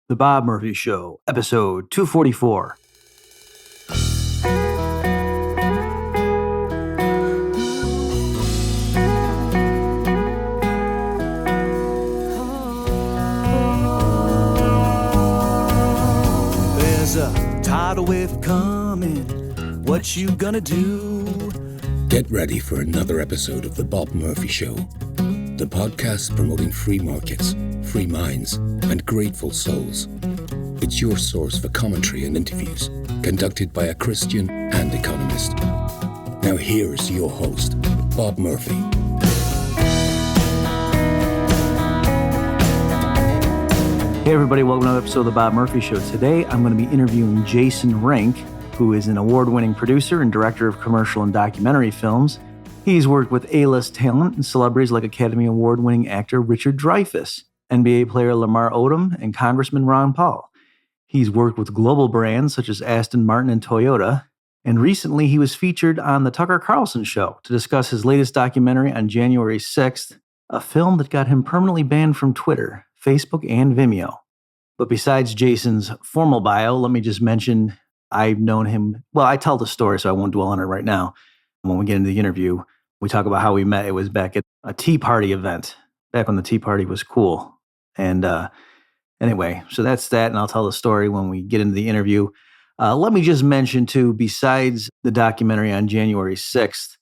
The Bob Murphy Show, episode 244. There's a tidal wave coming. What you gonna do? Get ready for another episode of The Bob Murphy Show, the podcast promoting free markets, free minds, and grateful souls. It's your source for commentary and interviews, conducted by a Christian and economist. Now here's your host, Bob Murphy. Hey everybody, welcome to another episode of The Bob Murphy Show. Today I'm going to be interviewing Jason Rink, who is an award-winning producer and director of commercial and documentary films. He's worked with A-list talent and celebrities like Academy Award-winning actor Richard Dreyfuss, NBA player Lamar Odom, and Congressman Ron Paul. He's worked with global brands such as Aston Martin and Toyota, and recently he was featured on The Tucker Carlson Show to discuss his latest documentary on January 6th, a film that got him permanently banned from Twitter, Facebook, and Vimeo. But besides Jason's formal bio, let me just mention I've known him, well, I tell the story, so I won't dwell on it right now. When we get into the interview, we talk about how we met. It was back at a Tea Party event, back when the Tea Party was cool. And anyway, so that's that, and I'll tell the story when we get into the interview. Let me just mention, too, besides the documentary on January 6th,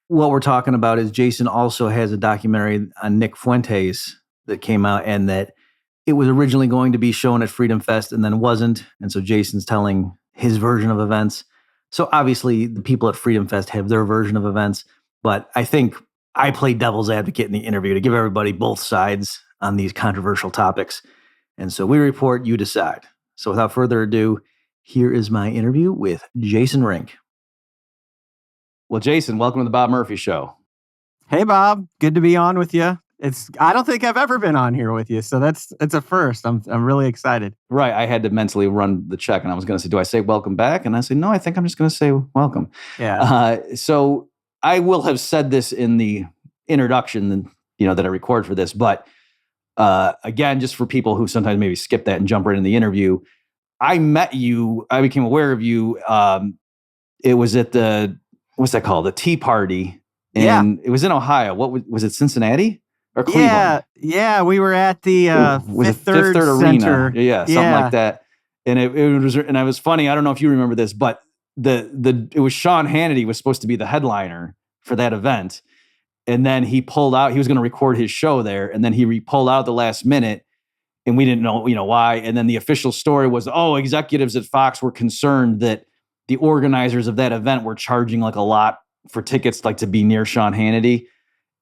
what we're talking about is Jason also has a documentary on Nick Fuentes that came out, and that it was originally going to be shown at Freedom Fest and then wasn't. And so Jason's telling his version of events. So obviously the people at Freedom Fest have their version of events, but I think I play devil's advocate in the interview to give everybody both sides on these controversial topics. And so we report, you decide. So without further ado, here is my interview with Jason Rink. Well, Jason, welcome to the Bob Murphy Show. Hey, Bob. Good to be on with you. I don't think I've ever been on here with you, so it's a first. I'm really excited. Right. I had to mentally run the check, and I was going to say, do I say welcome back? And I said, no, I think I'm just going to say welcome. Yeah. So I will have said this in the introduction, that I record for this, but again, just for people who sometimes maybe skip that and jump right in the interview, I met you. I became aware of you. It was at what's that called? The Tea Party. And It was in Ohio. What was it? Cincinnati? Or Cleveland? Yeah, we were at the Fifth Third Arena. Yeah, something like that. And it was funny. I don't know if you remember this, but it was Sean Hannity was supposed to be the headliner for that event, and then he pulled out. He was going to record his show there, and then he pulled out at the last minute, and we didn't know why. And then the official story was, executives at Fox were concerned that the organizers of that event were charging like a lot for tickets, like to be near Sean Hannity.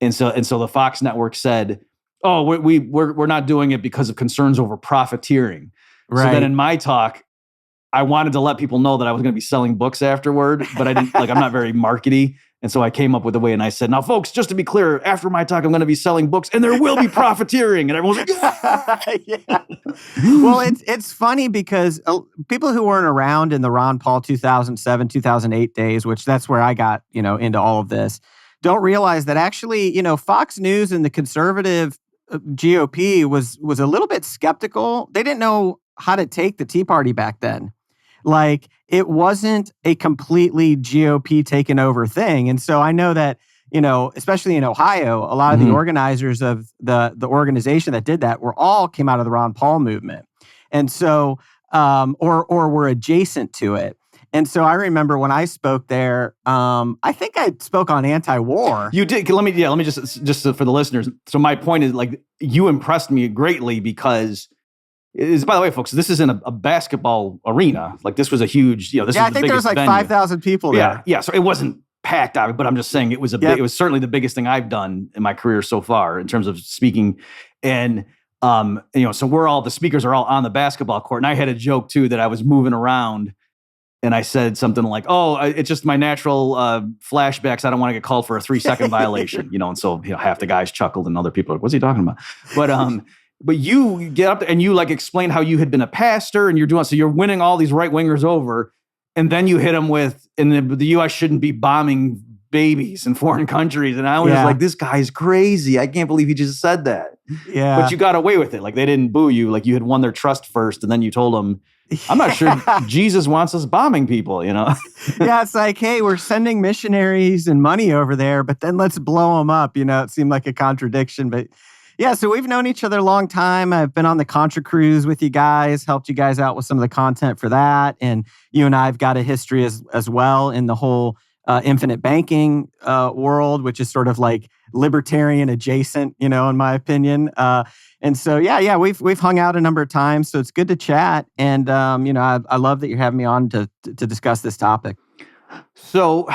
And so the Fox network said, we're not doing it because of concerns over profiteering. Right. So then in my talk, I wanted to let people know that I was going to be selling books afterward, but I didn't, I'm not very markety. And so I came up with a way, and I said, now folks, just to be clear, after my talk, I'm going to be selling books and there will be profiteering. And everyone's like, yeah. Well, it's funny because people who weren't around in the Ron Paul 2007, 2008 days, which that's where I got, into all of this, don't realize that actually, Fox News and the conservative GOP was a little bit skeptical. They didn't know how to take the Tea Party back then. Like, it wasn't a completely GOP taken over thing. And so I know that, especially in Ohio, a lot of the organizers of the organization that did that came out of the Ron Paul movement. And so, or were adjacent to it. And so I remember when I spoke there, I think I spoke on anti-war. You did. Let me just for the listeners. So my point is, like, you impressed me greatly because, by the way, folks, this is in a basketball arena. Like, this was a huge, this was the biggest venue. I think there was like 5,000 people there. Yeah. So it wasn't packed, but I'm just saying it was it was certainly the biggest thing I've done in my career so far in terms of speaking. And so the speakers are all on the basketball court. And I had a joke too that I was moving around. And I said something like, it's just my natural flashbacks. I don't want to get called for a 3-second violation, And so, half the guys chuckled and other people are like, what's he talking about? But you get up and you explain how you had been a pastor and so you're winning all these right wingers over. And then you hit them with, and the U.S. shouldn't be bombing babies in foreign countries. And I was like, this guy's crazy. I can't believe he just said that. Yeah. But you got away with it. Like, they didn't boo you. Like, you had won their trust first, and then you told them, I'm not sure Jesus wants us bombing people, Yeah, it's like, hey, we're sending missionaries and money over there, but then let's blow them up. It seemed like a contradiction. But yeah, so we've known each other a long time. I've been on the Contra Cruise with you guys, helped you guys out with some of the content for that. And you and I have got a history as well in the whole infinite banking world, which is sort of like libertarian adjacent, in my opinion. And so, yeah, we've hung out a number of times, so it's good to chat. And I love that you're having me on to discuss this topic. So,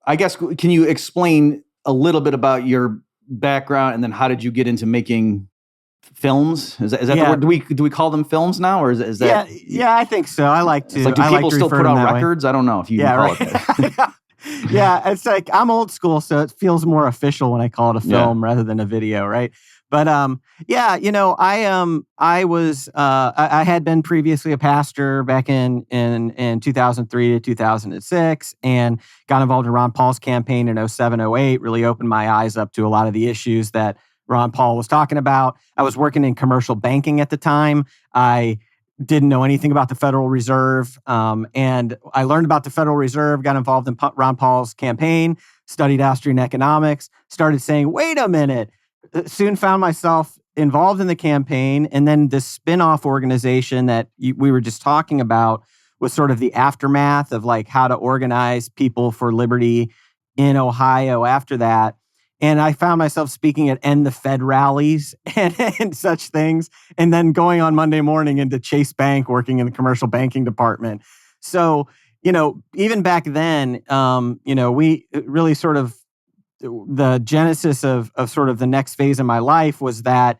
I guess, can you explain a little bit about your background, and then how did you get into making films? Is that the word? Do we call them films now, or is that? Yeah, I think so. I like to. It's like, do people still put out records? Way. I don't know if you can call it that. Yeah, it's like, I'm old school, so it feels more official when I call it a film rather than a video, right? But I had been previously a pastor back in 2003 to 2006, and got involved in Ron Paul's campaign in 07, 08, really opened my eyes up to a lot of the issues that Ron Paul was talking about. I was working in commercial banking at the time. I didn't know anything about the Federal Reserve. And I learned about the Federal Reserve, got involved in Ron Paul's campaign, studied Austrian economics, started saying, wait a minute, soon found myself involved in the campaign. And then this spin-off organization that we were just talking about was sort of the aftermath of like how to organize people for liberty in Ohio after that. And I found myself speaking at End the Fed rallies and such things, and then going on Monday morning into Chase Bank, working in the commercial banking department. So, even back then, we really sort of, the genesis of sort of the next phase of my life was that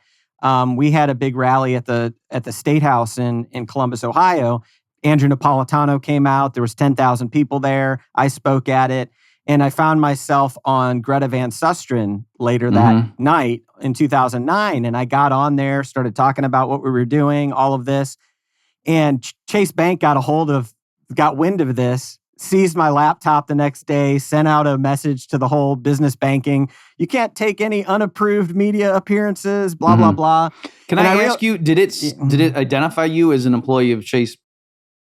we had a big rally at the State House in Columbus, Ohio. Andrew Napolitano came out. There was 10,000 people there. I spoke at it. And I found myself on Greta Van Susteren later that night in 2009. And I got on there, started talking about what we were doing, all of this. And Chase Bank got wind of this, seized my laptop the next day, sent out a message to the whole business banking. You can't take any unapproved media appearances, blah, blah, blah. Can I ask you, did it identify you as an employee of Chase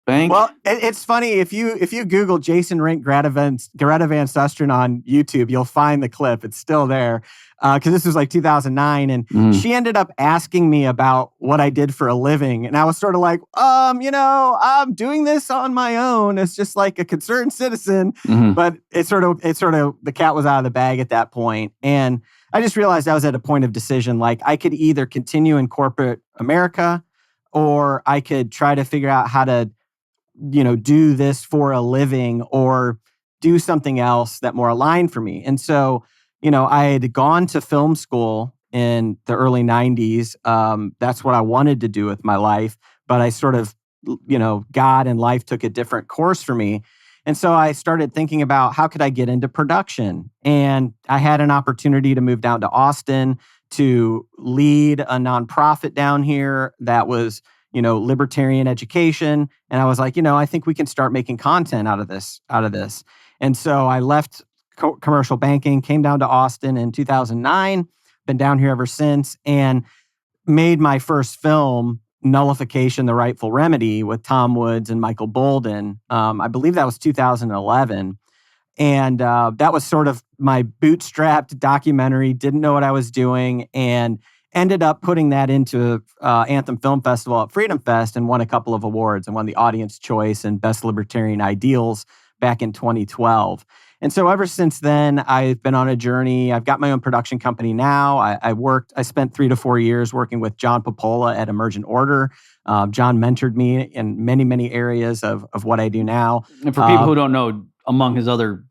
Bank? Well, it's funny, if you Google Jason Rink Greta Van Susteren on YouTube, you'll find the clip. It's still there, because this was like 2009, and she ended up asking me about what I did for a living, and I was sort of like, I'm doing this on my own. It's just like a concerned citizen, but it's sort of the cat was out of the bag at that point, and I just realized I was at a point of decision. Like, I could either continue in corporate America, or I could try to figure out how to do this for a living or do something else that more aligned for me. And so, I had gone to film school in the early 90s. That's what I wanted to do with my life. But I sort of, God and life took a different course for me. And so I started thinking about how could I get into production? And I had an opportunity to move down to Austin to lead a nonprofit down here that was libertarian education. And I was like, I think we can start making content out of this. And so I left commercial banking, came down to Austin in 2009, been down here ever since, and made my first film, Nullification, the Rightful Remedy, with Tom Woods and Michael Bolden. I believe that was 2011. And that was sort of my bootstrapped documentary, didn't know what I was doing, and ended up putting that into Anthem Film Festival at Freedom Fest and won a couple of awards and won the Audience Choice and Best Libertarian Ideals back in 2012. And so ever since then, I've been on a journey. I've got my own production company now. I spent 3 to 4 years working with John Popola at Emergent Order. John mentored me in many, many areas of what I do now. And for people who don't know, among his other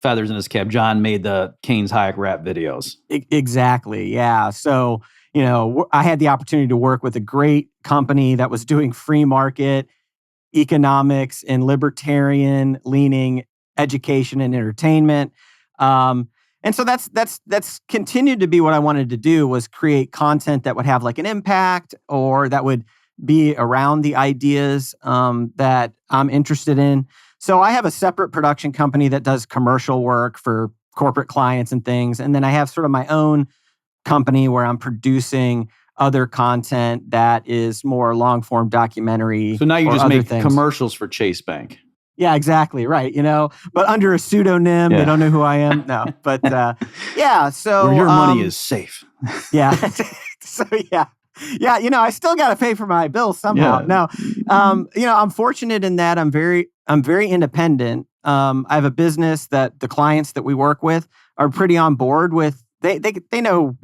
feathers in his cap, John made the Keynes Hayek rap videos. Exactly, yeah. So, I had the opportunity to work with a great company that was doing free market economics and libertarian leaning education and entertainment. And so that's continued to be what I wanted to do, was create content that would have like an impact, or that would be around the ideas that I'm interested in. So I have a separate production company that does commercial work for corporate clients and things. And then I have sort of my own company where I'm producing other content that is more long form documentary. So now you or just other make things. commercials for Chase Bank. Yeah, exactly. Right. But under a pseudonym, Yeah. they don't know who I am. No, but yeah. So Where your money is safe. Yeah. So yeah. Yeah, I still got to pay for my bills somehow. Yeah. No, I'm fortunate in that I'm very independent. I have a business that the clients that we work with are pretty on board with. They know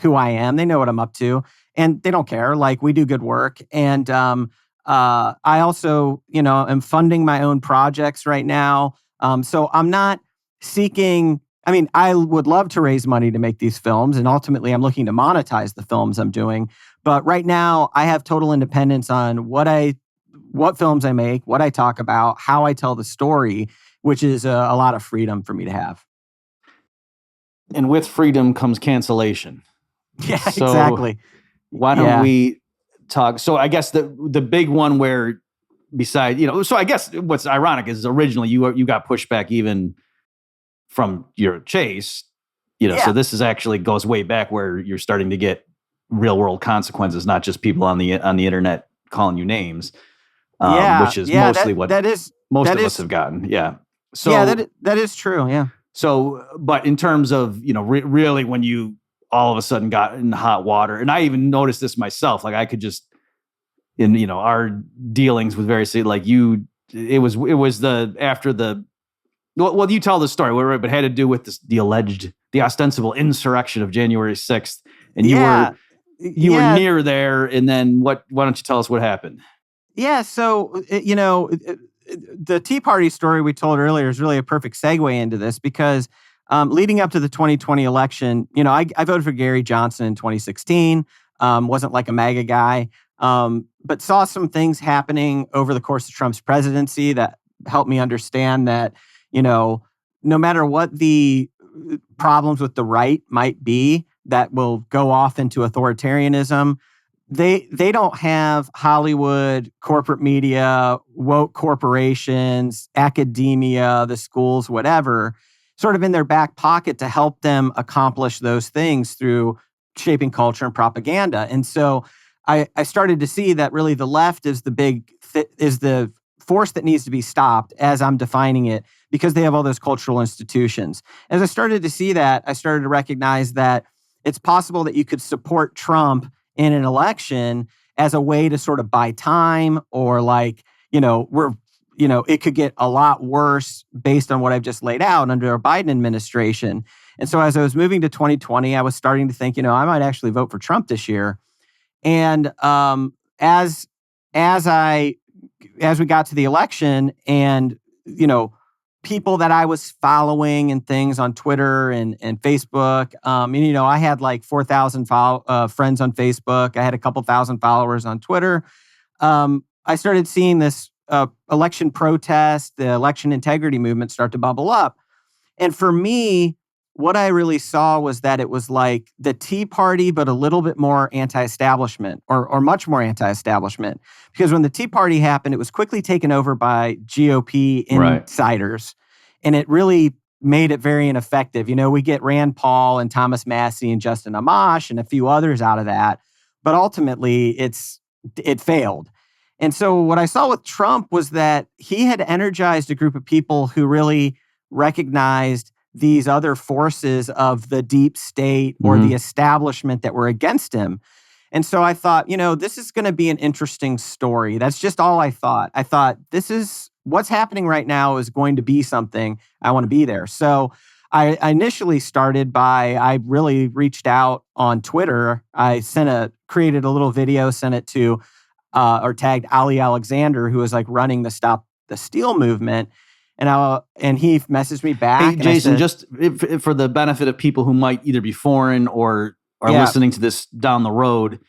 who I am. They know what I'm up to, and they don't care. Like, we do good work, and I also am funding my own projects right now. So I'm not seeking. I mean, I would love to raise money to make these films, and ultimately I'm looking to monetize the films I'm doing. But right now, I have total independence on what films I make, what I talk about, how I tell the story, which is a lot of freedom for me to have. And with freedom comes cancellation. Yeah, So exactly. Why don't we talk? So I guess the big one where besides, so I guess what's ironic is originally you got pushback even from your Chase, so this is actually goes way back where you're starting to get real world consequences, not just people on the internet calling you names, which is mostly what most of us have gotten. Yeah. So that is true. Yeah. So, but in terms of, really when you all of a sudden got in hot water, and I even noticed this myself, like I could just, in, our dealings with various, like it was after the, well, you tell the story, but it had to do with the ostensible insurrection of January 6th. And you were near there. And then why don't you tell us what happened? Yeah. So, the Tea Party story we told earlier is really a perfect segue into this because leading up to the 2020 election, I voted for Gary Johnson in 2016, wasn't like a MAGA guy, but saw some things happening over the course of Trump's presidency that helped me understand that, no matter what the problems with the right might be that will go off into authoritarianism, they don't have Hollywood, corporate media, woke corporations, academia, the schools, whatever, sort of in their back pocket to help them accomplish those things through shaping culture and propaganda. And so I started to see that really the left is the force that needs to be stopped, as I'm defining it, because they have all those cultural institutions. As I started to see that, I started to recognize that it's possible that you could support Trump in an election as a way to sort of buy time, or it could get a lot worse based on what I've just laid out under a Biden administration. And so as I was moving to 2020, I was starting to think, I might actually vote for Trump this year. And as we got to the election, and people that I was following and things on Twitter and Facebook, I had like 4,000 friends on Facebook. I had a couple thousand followers on Twitter. I started seeing this election protest, the election integrity movement start to bubble up. And for me, what I really saw was that it was like the Tea Party, but a little bit more anti-establishment, or much more anti-establishment. Because when the Tea Party happened, it was quickly taken over by GOP insiders. And it really made it very ineffective. We get Rand Paul and Thomas Massie and Justin Amash and a few others out of that. But ultimately, it failed. And so what I saw with Trump was that he had energized a group of people who really recognized these other forces of the deep state or the establishment that were against him. And so I thought, this is going to be an interesting story. That's just all I thought. I thought, this is what's happening right now is going to be something. I want to be there. So I initially started I really reached out on Twitter. I created a little video, sent it to, or tagged Ali Alexander, who was like running the Stop the Steal movement. And he messaged me back. Hey, Jason, just for the benefit of people who might either be foreign or are listening to this down the road,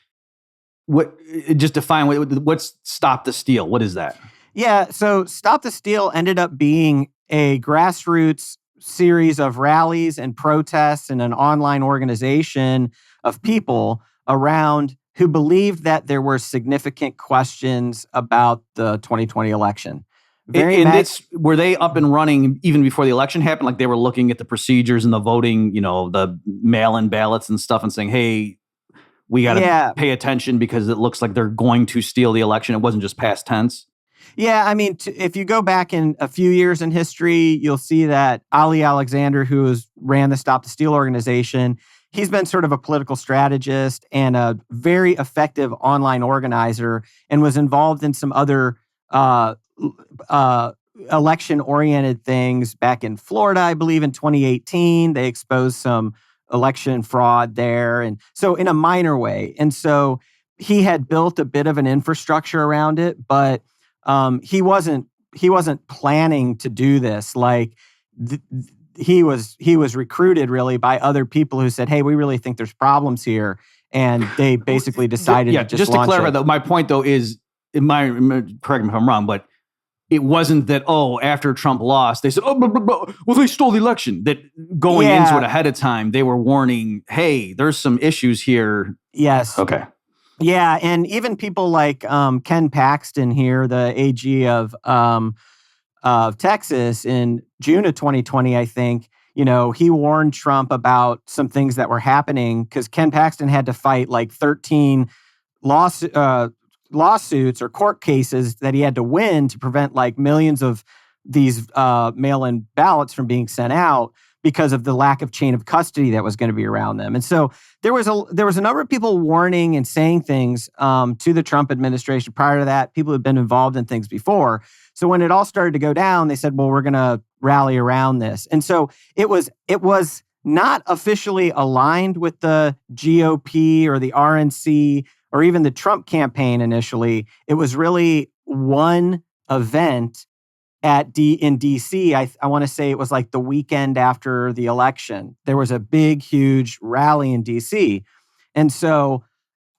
just define what's Stop the Steal. What is that? Yeah, so Stop the Steal ended up being a grassroots series of rallies and protests and an online organization of people around who believed that there were significant questions about the 2020 election. Were they up and running even before the election happened? Like they were looking at the procedures and the voting, the mail-in ballots and stuff and saying, hey, we got to pay attention because it looks like they're going to steal the election. It wasn't just past tense. Yeah, I mean, if you go back in a few years in history, you'll see that Ali Alexander, who ran the Stop the Steal organization, he's been sort of a political strategist and a very effective online organizer and was involved in some other election-oriented things back in Florida, I believe, in 2018. They exposed some election fraud there, and so in a minor way. And so he had built a bit of an infrastructure around it, but he wasn't planning to do this. Like he was recruited really by other people who said, "Hey, we really think there's problems here," and they basically decided to just to clarify, it. Though, my point though is, correct me if I'm wrong, but it wasn't that, after Trump lost, they said, well, they stole the election. That going into it ahead of time, they were warning, hey, there's some issues here. Yes. Okay. Yeah, and even people like Ken Paxton here, the AG of Texas, in June of 2020, I think, he warned Trump about some things that were happening because Ken Paxton had to fight like 13 lawsuits or court cases that he had to win to prevent like millions of these mail-in ballots from being sent out because of the lack of chain of custody that was going to be around them. And so there was a number of people warning and saying things to the Trump administration prior to that, people who had been involved in things before. So when it all started to go down, they said, well, we're going to rally around this. And so it was not officially aligned with the GOP or the RNC or even the Trump campaign initially. It was really one event in D.C. I want to say it was like the weekend after the election. There was a big, huge rally in D.C. And so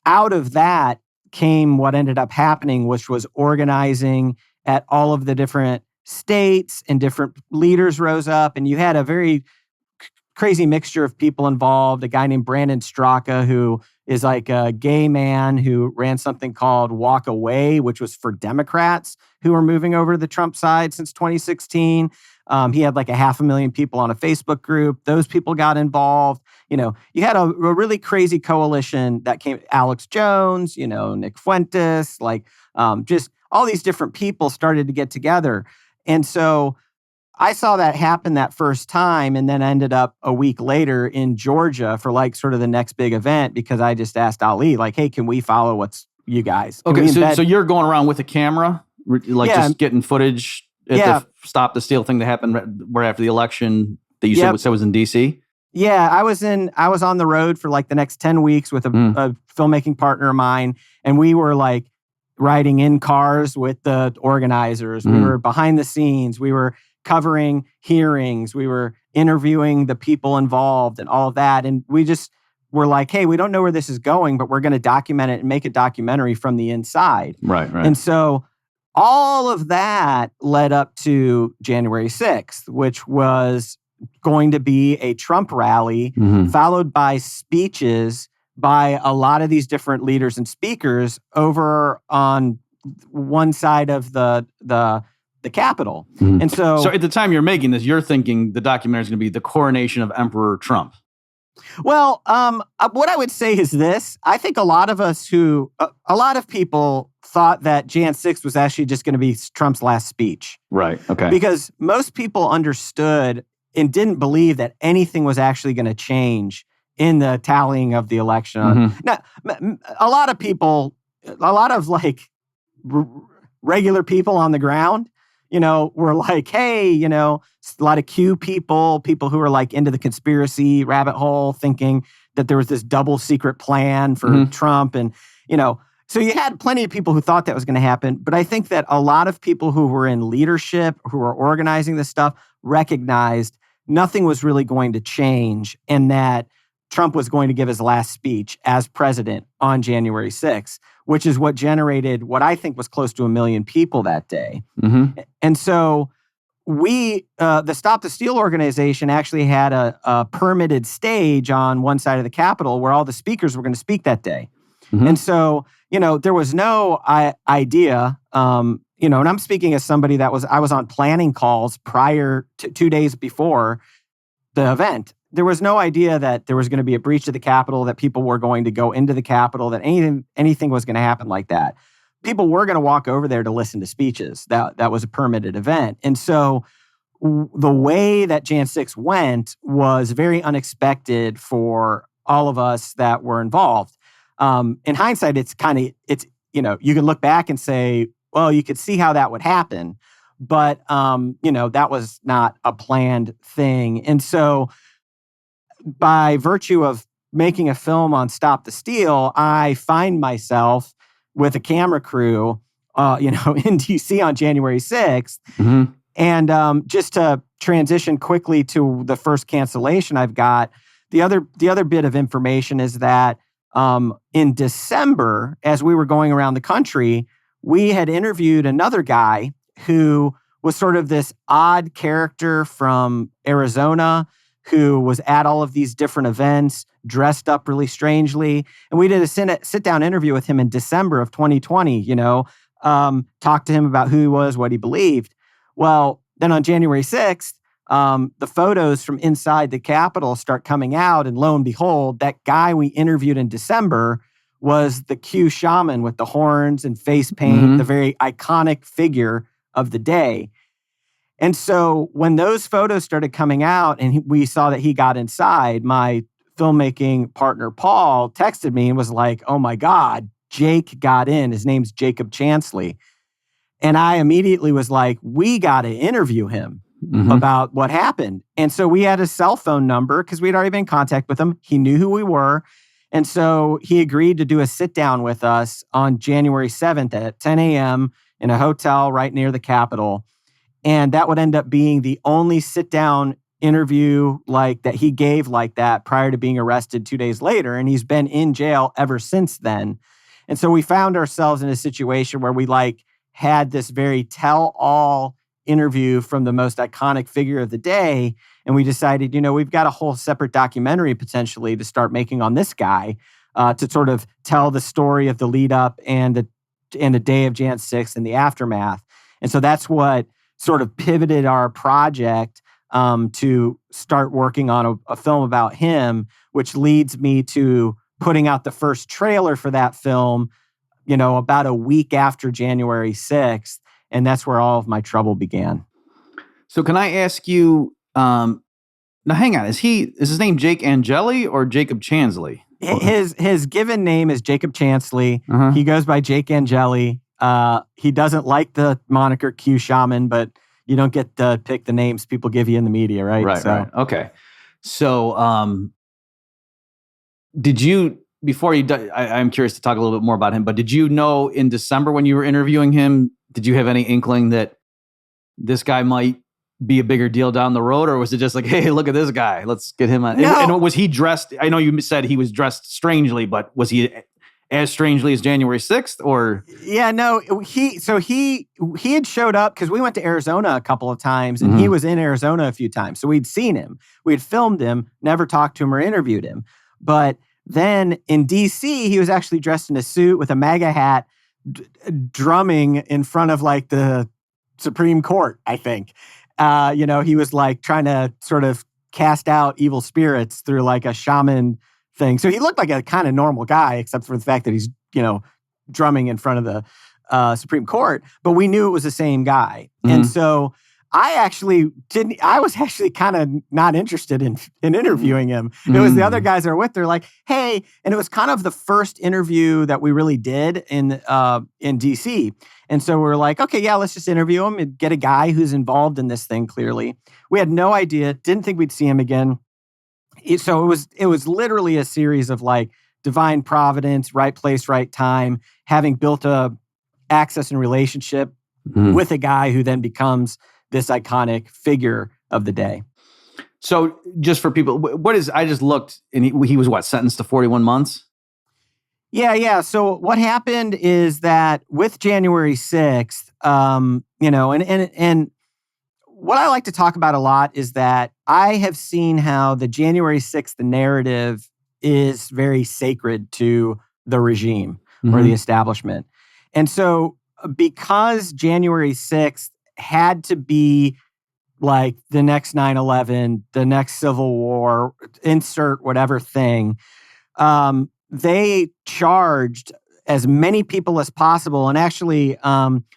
out of that came what ended up happening, which was organizing at all of the different states, and different leaders rose up, and you had a very crazy mixture of people involved. A guy named Brandon Straka, who is like a gay man who ran something called Walk Away, which was for Democrats who were moving over to the Trump side since 2016. He had like 500,000 people on a Facebook group. Those people got involved. You had a really crazy coalition that came, Alex Jones, Nick Fuentes, just all these different people started to get together. And so I saw that happen that first time, and then ended up a week later in Georgia for like sort of the next big event, because I just asked Ali, like, hey, can we follow what's you guys? Okay, so you're going around with a camera, just getting footage at the Stop the Steal thing that happened right after the election that you said was in D.C.? Yeah, I was on the road for like the next 10 weeks with a filmmaking partner of mine, and we were like riding in cars with the organizers. We were behind the scenes. We were covering hearings. We were interviewing the people involved and all of that. And we just were like, hey, we don't know where this is going, but we're going to document it and make a documentary from the inside. Right. And so all of that led up to January 6th, which was going to be a Trump rally, followed by speeches by a lot of these different leaders and speakers over on one side of the Capitol. And so at the time you're making this, you're thinking the documentary is going to be the coronation of Emperor Trump. Well, what I would say is this. I think a lot of people thought that Jan 6th was actually just going to be Trump's last speech. Right. Okay. Because most people understood and didn't believe that anything was actually going to change in the tallying of the election. Now, a lot of people, regular people on the ground, were like, hey, a lot of Q people who were like into the conspiracy rabbit hole, thinking that there was this double secret plan for Trump. And, so you had plenty of people who thought that was going to happen. But I think that a lot of people who were in leadership, who were organizing this stuff, recognized nothing was really going to change, and that Trump was going to give his last speech as president on January 6th, which is what generated what I think was close to 1 million people that day. And so the Stop the Steal organization actually had a permitted stage on one side of the Capitol where all the speakers were going to speak that day. And so, there was no idea, and I'm speaking as somebody I was on planning calls prior to 2 days before the event. There was no idea that there was going to be a breach of the Capitol, that people were going to go into the Capitol, that anything was going to happen like that. People were going to walk over there to listen to speeches. That was a permitted event. And so the way that Jan 6 went was very unexpected for all of us that were involved. In hindsight, it's you can look back and say, well, you could see how that would happen. But, that was not a planned thing. And so by virtue of making a film on Stop the Steal, I find myself with a camera crew, in DC on January 6th. Mm-hmm. And just to transition quickly to the first cancellation I've got, the other bit of information is that in December, as we were going around the country, we had interviewed another guy who was sort of this odd character from Arizona who was at all of these different events, dressed up really strangely. And we did a sit-down interview with him in December of 2020, talked to him about who he was, what he believed. Well, then on January 6th, the photos from inside the Capitol start coming out, and lo and behold, that guy we interviewed in December was the Q Shaman with the horns and face paint, the very iconic figure of the day. And so when those photos started coming out and we saw that he got inside, my filmmaking partner, Paul, texted me and was like, oh my God, Jake got in. His name's Jacob Chansley. And I immediately was like, we got to interview him about what happened. And so we had his cell phone number because we'd already been in contact with him. He knew who we were. And so he agreed to do a sit down with us on January 7th at 10 a.m. in a hotel right near the Capitol. And that would end up being the only sit-down interview like that he gave like that prior to being arrested 2 days later. And he's been in jail ever since then. And so we found ourselves in a situation where we had this very tell-all interview from the most iconic figure of the day. And we decided, we've got a whole separate documentary potentially to start making on this guy to sort of tell the story of the lead up and the day of Jan 6th and the aftermath. And so that's what sort of pivoted our project to start working on a film about him, which leads me to putting out the first trailer for that film, about a week after January 6th. And that's where all of my trouble began. So can I ask you, now hang on, is his name Jake Angeli or Jacob Chansley? His given name is Jacob Chansley. He goes by Jake Angeli. He doesn't like the moniker Q Shaman, but you don't get to pick the names people give you in the media, right? Right. Okay. So, did you, before you, I'm curious to talk a little bit more about him, but did you know in December when you were interviewing him, did you have any inkling that this guy might be a bigger deal down the road? Or was it just like, hey, look at this guy, let's get him on? No. And was he dressed, I know you said he was dressed strangely, but was he as strangely as January 6th or? Yeah, no, he had showed up because we went to Arizona a couple of times and he was in Arizona a few times. So we'd seen him, we'd filmed him, never talked to him or interviewed him. But then in DC, he was actually dressed in a suit with a MAGA hat, drumming in front of the Supreme Court, I think. He was trying to sort of cast out evil spirits through a shaman thing. So he looked like a kind of normal guy, except for the fact that he's, drumming in front of the Supreme Court. But we knew it was the same guy. And so I was actually kind of not interested in interviewing him. It was the other guys that were with, they're like, hey, and it was kind of the first interview that we really did in DC. And so we're like, okay, yeah, let's just interview him and get a guy who's involved in this thing clearly. We had no idea, didn't think we'd see him again. So it was literally a series of divine providence, right place, right time, having built a access and relationship with a guy who then becomes this iconic figure of the day. So just for people, I just looked and he was sentenced to 41 months? Yeah. So what happened is that with January 6th, and what I like to talk about a lot is that I have seen how the January 6th narrative is very sacred to the regime or the establishment. And so because January 6th had to be like the next 9/11, the next Civil War, insert whatever thing, they charged as many people as possible. And actually,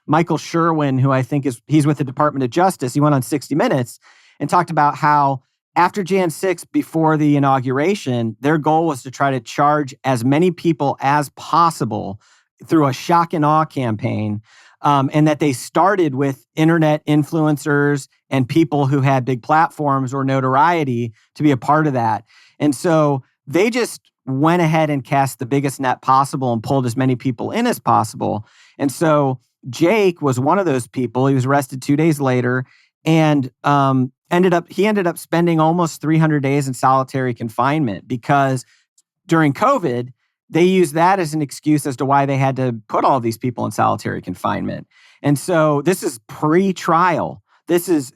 Michael Sherwin, who I think he's with the Department of Justice, he went on 60 Minutes and talked about how after Jan 6th, before the inauguration, their goal was to try to charge as many people as possible through a shock and awe campaign. And that they started with internet influencers and people who had big platforms or notoriety to be a part of that. And so they just went ahead and cast the biggest net possible and pulled as many people in as possible. And so Jake was one of those people. He was arrested 2 days later and ended up spending almost 300 days in solitary confinement because during COVID, they used that as an excuse as to why they had to put all these people in solitary confinement. And so this is pre-trial.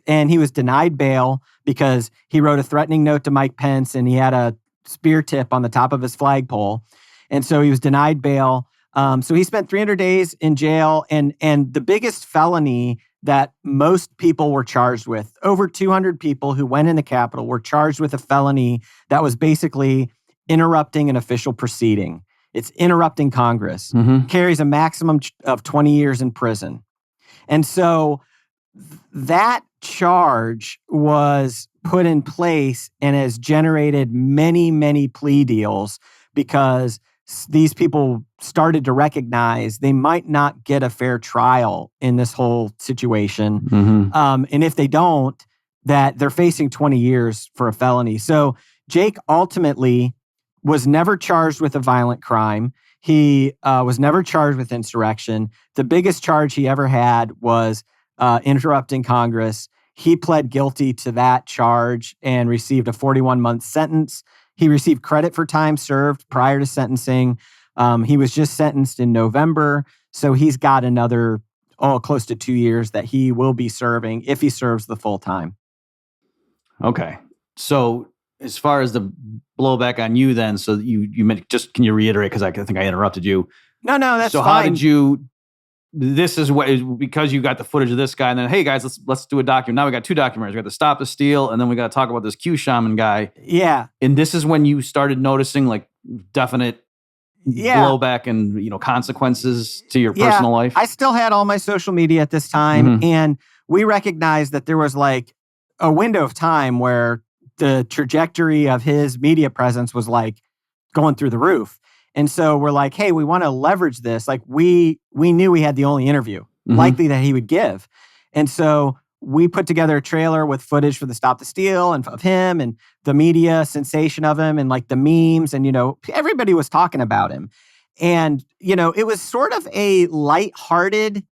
And he was denied bail because he wrote a threatening note to Mike Pence and he had a spear tip on the top of his flagpole. And so he was denied bail. So he spent 300 days in jail. And the biggest felony that most people were charged with, over 200 people who went in the Capitol were charged with a felony that was basically interrupting an official proceeding. It's interrupting Congress. Carries a maximum of 20 years in prison. And so that charge was put in place and has generated many, many plea deals because these people started to recognize they might not get a fair trial in this whole situation. And if they don't, that they're facing 20 years for a felony. So Jake ultimately was never charged with a violent crime. He was never charged with insurrection. The biggest charge he ever had was interrupting Congress. He pled guilty to that charge and received a 41-month sentence. He received credit for time served prior to sentencing. He was just sentenced in November, so he's got another close to 2 years that he will be serving if he serves the full time. Okay. So as far as the blowback on you then, so you meant, just can you reiterate, because I think I interrupted you. No, that's so fine. How did you, this is what, because you got the footage of this guy and then, hey guys, let's do a document. Now we got two documentaries. We got the Stop the Steal and then we got to talk about this Q Shaman guy. Yeah. And this is when you started noticing like definite blowback and, consequences to your personal life. I still had all my social media at this time. And we recognized that there was like a window of time where the trajectory of his media presence was like going through the roof. And so we're like, hey, we want to leverage this. Like we knew we had the only interview likely that he would give. And so we put together a trailer with footage for the Stop the Steal and of him and the media sensation of him and like the memes and, everybody was talking about him. And, it was sort of a lighthearted,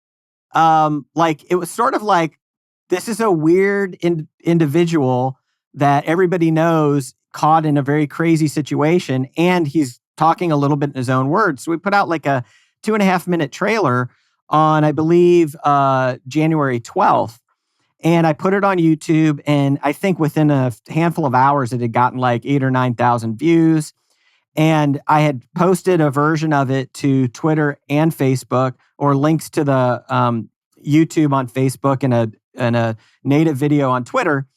it was sort of like, this is a weird individual that everybody knows caught in a very crazy situation. And he's talking a little bit in his own words. So we put out like a 2.5-minute trailer on, I believe, January 12th. And I put it on YouTube. And I think within a handful of hours, it had gotten like 8,000 or 9,000 views. And I had posted a version of it to Twitter and Facebook, or links to the YouTube on Facebook and a native video on Twitter.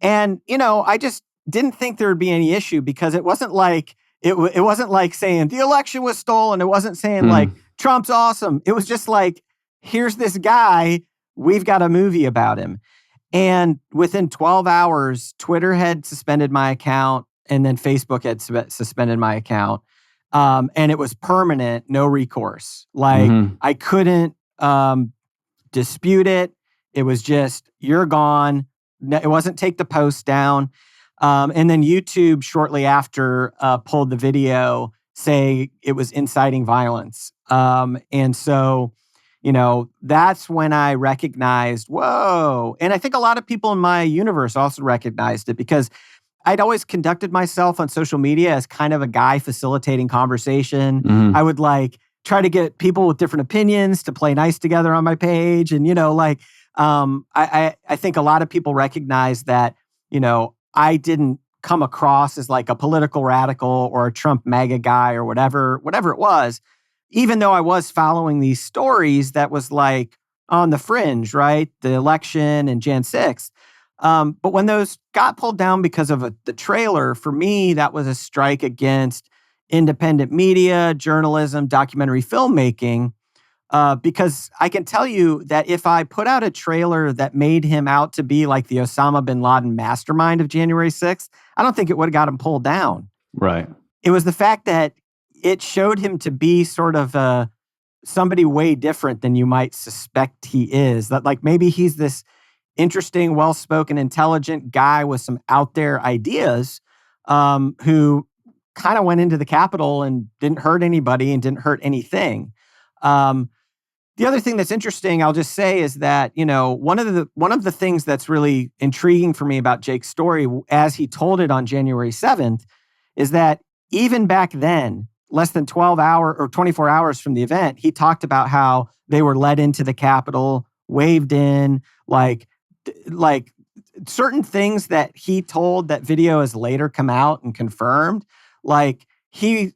And, I just didn't think there would be any issue because it wasn't like, it wasn't like saying the election was stolen. It wasn't saying like Trump's awesome. It was just like, here's this guy, we've got a movie about him. And within 12 hours, Twitter had suspended my account and then Facebook had suspended my account. And it was permanent, no recourse. Like I couldn't dispute it. It was just, you're gone. It wasn't take the post down. And then YouTube shortly after pulled the video saying it was inciting violence. And so, that's when I recognized, whoa. And I think a lot of people in my universe also recognized it because I'd always conducted myself on social media as kind of a guy facilitating conversation. I would try to get people with different opinions to play nice together on my page. And, I think a lot of people recognize that, I didn't come across as like a political radical or a Trump MAGA guy or whatever it was. even though I was following these stories that was like on the fringe, right? The election and Jan 6th. But when those got pulled down because of the trailer, for me, that was a strike against independent media, journalism, documentary filmmaking. Because I can tell you that if I put out a trailer that made him out to be like the Osama bin Laden mastermind of January 6th, I don't think it would have got him pulled down. Right. It was the fact that it showed him to be sort of somebody way different than you might suspect he is. That like maybe he's this interesting, well-spoken, intelligent guy with some out there ideas who kind of went into the Capitol and didn't hurt anybody and didn't hurt anything. The other thing that's interesting, I'll just say, is that, you know, one of the things that's really intriguing for me about Jake's story, as he told it on January 7th, is that even back then, less than 12 hours or 24 hours from the event, he talked about how they were led into the Capitol, waved in, like certain things that he told that video has later come out and confirmed. Like he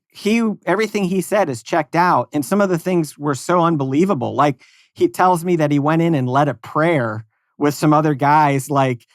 everything he said is checked out. And some of the things were so unbelievable. Like he tells me that he went in and led a prayer with some other guys, like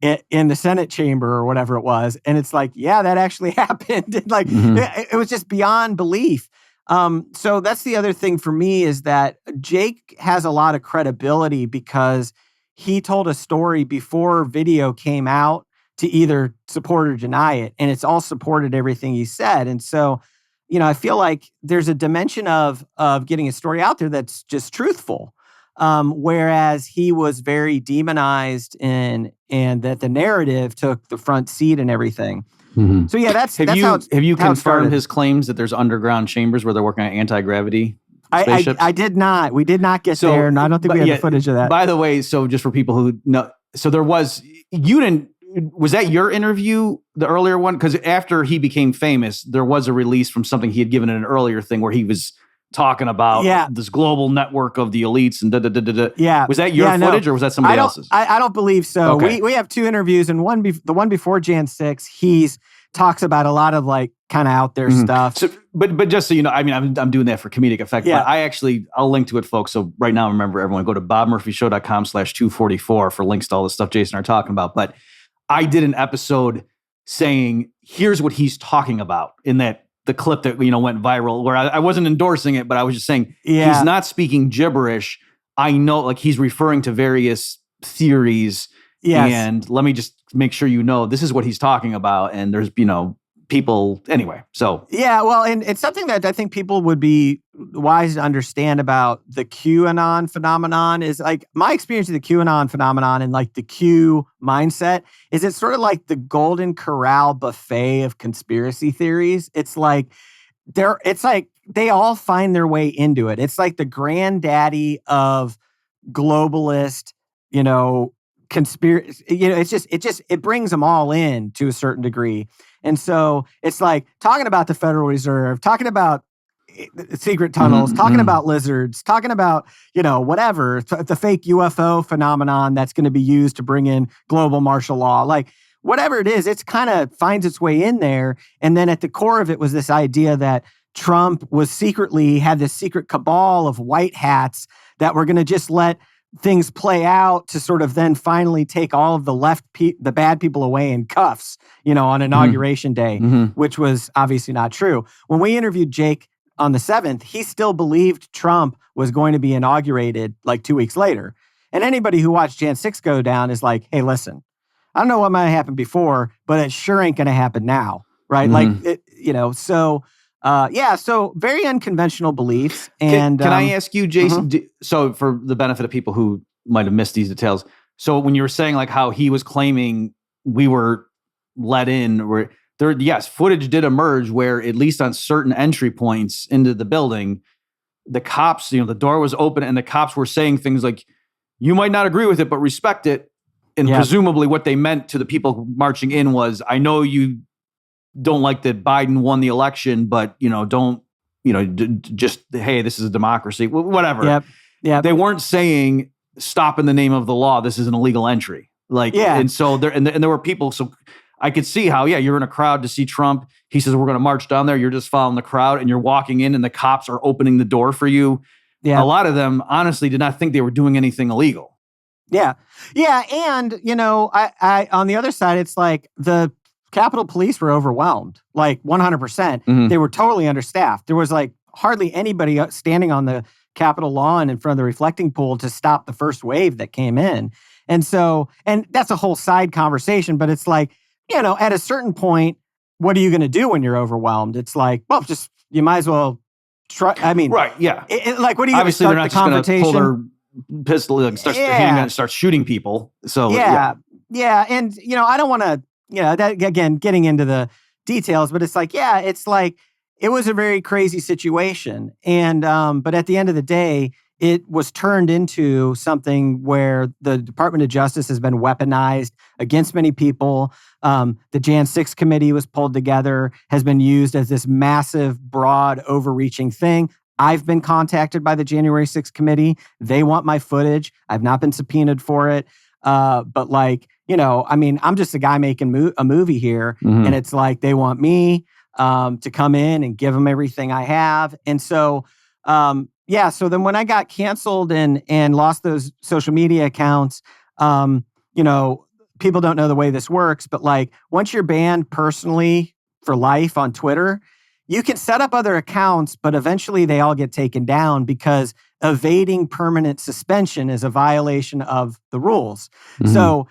in the Senate chamber or whatever it was. And it's like, yeah, that actually happened. And like, it was just beyond belief. So that's the other thing for me, is that Jake has a lot of credibility because he told a story before video came out to either support or deny it. And it's all supported everything he said. And so, you know, I feel like there's a dimension of getting a story out there that's just truthful. Whereas he was very demonized and that the narrative took the front seat and everything. Mm-hmm. So yeah, have you confirmed his claims that there's underground chambers where they're working on anti-gravity spaceships? I did not. We did not get there, and I don't think we have the footage of that. By the way, so just for people who know, so was that your interview, the earlier one? Because after he became famous, there was a release from something he had given in an earlier thing where he was talking about this global network of the elites and da-da-da-da-da. Yeah. Was that your footage or was that somebody else's? I don't believe so. Okay. We have two interviews, and the one before Jan 6, he's talks about a lot of like kind of out there stuff. So, but just so you know, I mean, I'm doing that for comedic effect, but I'll link to it, folks. So right now, remember, everyone, go to bobmurphyshow.com/244 for links to all the stuff Jason and I are talking about. But I did an episode saying, here's what he's talking about in the clip that, you know, went viral, where I wasn't endorsing it, but I was just saying, he's not speaking gibberish. I know, like, he's referring to various theories. Yes. And let me just make sure you know, this is what he's talking about. And there's, you know, people, anyway, so. Yeah, well, and it's something that I think people would be wise to understand about the QAnon phenomenon is, like, my experience of the QAnon phenomenon and like the Q mindset is it's sort of like the Golden Corral buffet of conspiracy theories. It's like they all find their way into it. It's like the granddaddy of globalist, you know, conspiracy, you know, it brings them all in to a certain degree. And so it's like talking about the Federal Reserve, talking about secret tunnels, talking about lizards, talking about, you know, whatever, the fake UFO phenomenon that's going to be used to bring in global martial law. Like, whatever it is, it's kind of finds its way in there. And then at the core of it was this idea that Trump had this secret cabal of white hats that were going to just let things play out to sort of then finally take all of the bad people away in cuffs, you know, on Inauguration Day, which was obviously not true. When we interviewed Jake on the 7th, he still believed Trump was going to be inaugurated like 2 weeks later. And anybody who watched Jan 6 go down is like, hey, listen, I don't know what might have happened before, but it sure ain't going to happen now, right? Like, you know, so... so very unconventional beliefs. And can I ask you, Jason, so for the benefit of people who might have missed these details, so when you were saying like how he was claiming we were let in, where there, yes, footage did emerge where at least on certain entry points into the building, the cops, you know, the door was open and the cops were saying things like, you might not agree with it, but respect it. And presumably what they meant to the people marching in was, I know you don't like that Biden won the election, but, you know, don't, you know, just, hey, this is a democracy, whatever. Yep. They weren't saying stop in the name of the law. This is an illegal entry. Like, and so there, and there were people. So I could see how, yeah, you're in a crowd to see Trump. He says, we're going to march down there. You're just following the crowd and you're walking in and the cops are opening the door for you. Yeah. A lot of them honestly did not think they were doing anything illegal. Yeah. Yeah. And, I on the other side, it's like the Capitol Police were overwhelmed, like 100%. Mhm. They were totally understaffed. There was like hardly anybody standing on the Capitol lawn in front of the reflecting pool to stop the first wave that came in. And that's a whole side conversation, but it's like, at a certain point, what are you going to do when you're overwhelmed? It's like, well, you might as well try. I mean, right. Yeah. Like, what are you going to Obviously, they're not start the just going to pull confrontation? their pistol and start their handgun and start shooting people. So, Yeah. And, I don't want to, that again, getting into the details, but it's like, it was a very crazy situation. And, but at the end of the day, it was turned into something where the Department of Justice has been weaponized against many people. The Jan 6 committee was pulled together, has been used as this massive, broad, overreaching thing. I've been contacted by the January 6th committee. They want my footage. I've not been subpoenaed for it. But I'm just a guy making a movie here. Mhm. And it's like, they want me to come in and give them everything I have. And so, so then when I got canceled and lost those social media accounts, people don't know the way this works, but like once you're banned personally for life on Twitter, you can set up other accounts, but eventually they all get taken down because evading permanent suspension is a violation of the rules. Mhm. So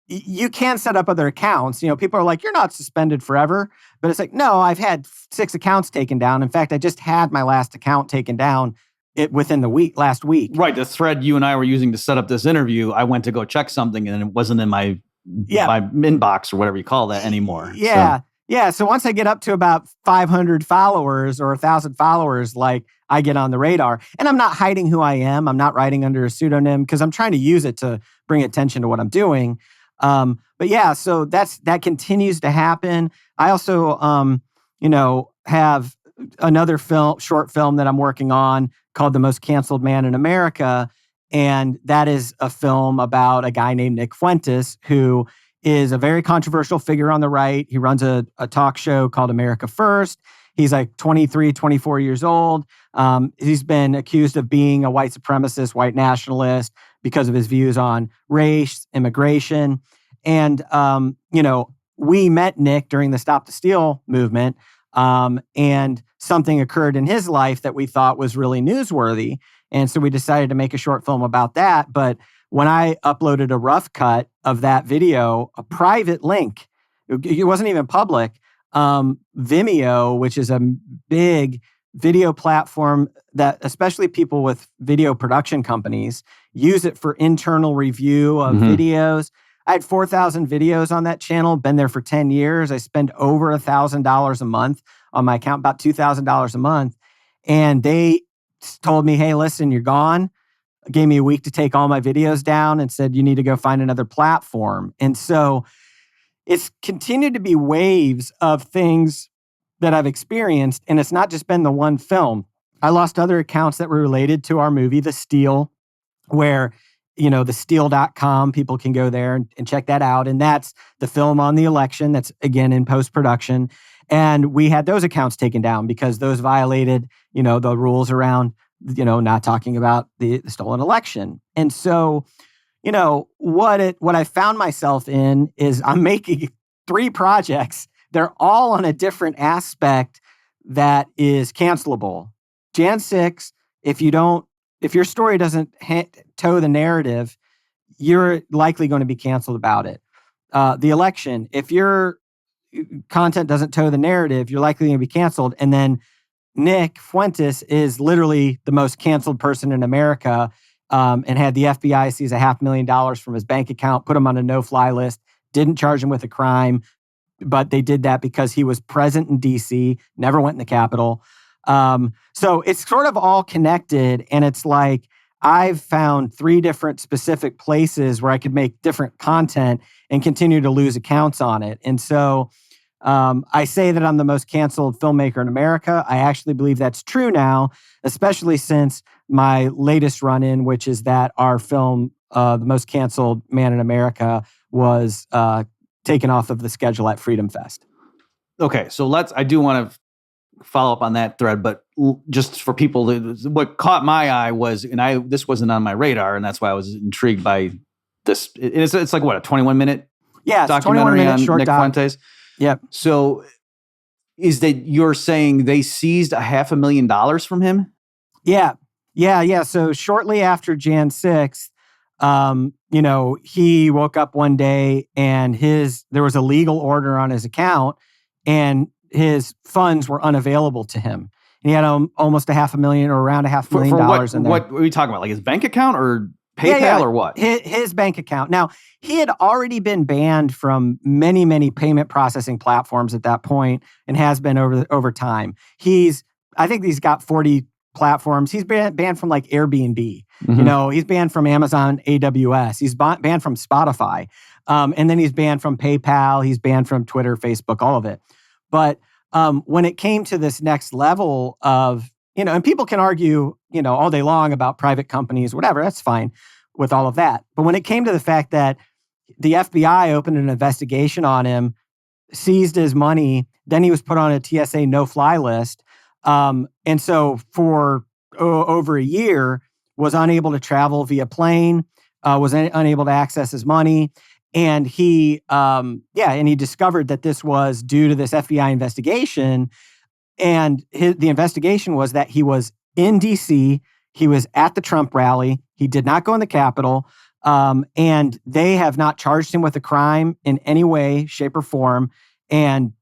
you can set up other accounts. People are like, you're not suspended forever. But it's like, no, I've had 6 accounts taken down. In fact, I just had my last account taken down within the last week. Right. The thread you and I were using to set up this interview, I went to go check something and it wasn't in my inbox or whatever you call that anymore. Yeah. Yeah. So once I get up to about 500 followers or 1,000 followers, like I get on the radar. And I'm not hiding who I am. I'm not writing under a pseudonym because I'm trying to use it to bring attention to what I'm doing. So that continues to happen. I also, have another short film that I'm working on called The Most Canceled Man in America. And that is a film about a guy named Nick Fuentes, who is a very controversial figure on the right. He runs a talk show called America First. He's like 23, 24 years old. He's been accused of being a white supremacist, white nationalist because of his views on race, immigration. And, we met Nick during the Stop the Steal movement. And something occurred in his life that we thought was really newsworthy. And so we decided to make a short film about that. But when I uploaded a rough cut of that video, a private link, it wasn't even public, Vimeo, which is a big video platform that especially people with video production companies use it for internal review of videos. I had 4,000 videos on that channel, been there for 10 years. I spend over $1,000 a month on my account, about $2,000 a month. And they told me, hey, listen, you're gone. Gave me a week to take all my videos down and said, you need to go find another platform. And so it's continued to be waves of things that I've experienced. And it's not just been the one film. I lost other accounts that were related to our movie, The Steal, where, thesteal.com, people can go there and check that out. And that's the film on the election that's, again, in post-production. And we had those accounts taken down because those violated, the rules around, not talking about the stolen election. And so, what I found myself in is I'm making 3 projects. They're all on a different aspect that is cancelable. Jan 6, if your story doesn't toe the narrative, you're likely going to be canceled about it. The election, if your content doesn't toe the narrative, you're likely going to be canceled. And then Nick Fuentes is literally the most canceled person in America, and had the FBI seize $500,000 from his bank account, put him on a no-fly list, didn't charge him with a crime, but they did that because he was present in D.C., never went in the Capitol. So it's sort of all connected, and it's like I've found 3 different specific places where I could make different content and continue to lose accounts on it. And so I say that I'm the most canceled filmmaker in America. I actually believe that's true now, especially since my latest run-in, which is that our film, The Most Canceled Man in America, was taken off of the schedule at Freedom Fest. Okay, so I do want to follow up on that thread, but just for people, what caught my eye was, and this wasn't on my radar, and that's why I was intrigued by this. It's like what, a 21-minute documentary on Nick Fuentes? Yep. So is that you're saying they seized $500,000 from him? Yeah. So shortly after Jan 6th, he woke up one day and there was a legal order on his account and his funds were unavailable to him. And he had almost $500,000 or around $500,000 in there. What are we talking about? Like his bank account or PayPal or what? His bank account. Now, he had already been banned from many, many payment processing platforms at that point and has been over time. I think he's got 40 platforms. He's banned from like Airbnb. Mm-hmm. He's banned from Amazon AWS. He's banned from Spotify. And then he's banned from PayPal. He's banned from Twitter, Facebook, all of it. But when it came to this next level of, and people can argue, all day long about private companies, whatever, that's fine with all of that. But when it came to the fact that the FBI opened an investigation on him, seized his money, then he was put on a TSA no-fly list. And so for over a year, was unable to travel via plane, was unable to access his money. And he discovered that this was due to this FBI investigation. And the investigation was that he was in D.C., he was at the Trump rally, he did not go in the Capitol, and they have not charged him with a crime in any way, shape, or form, and,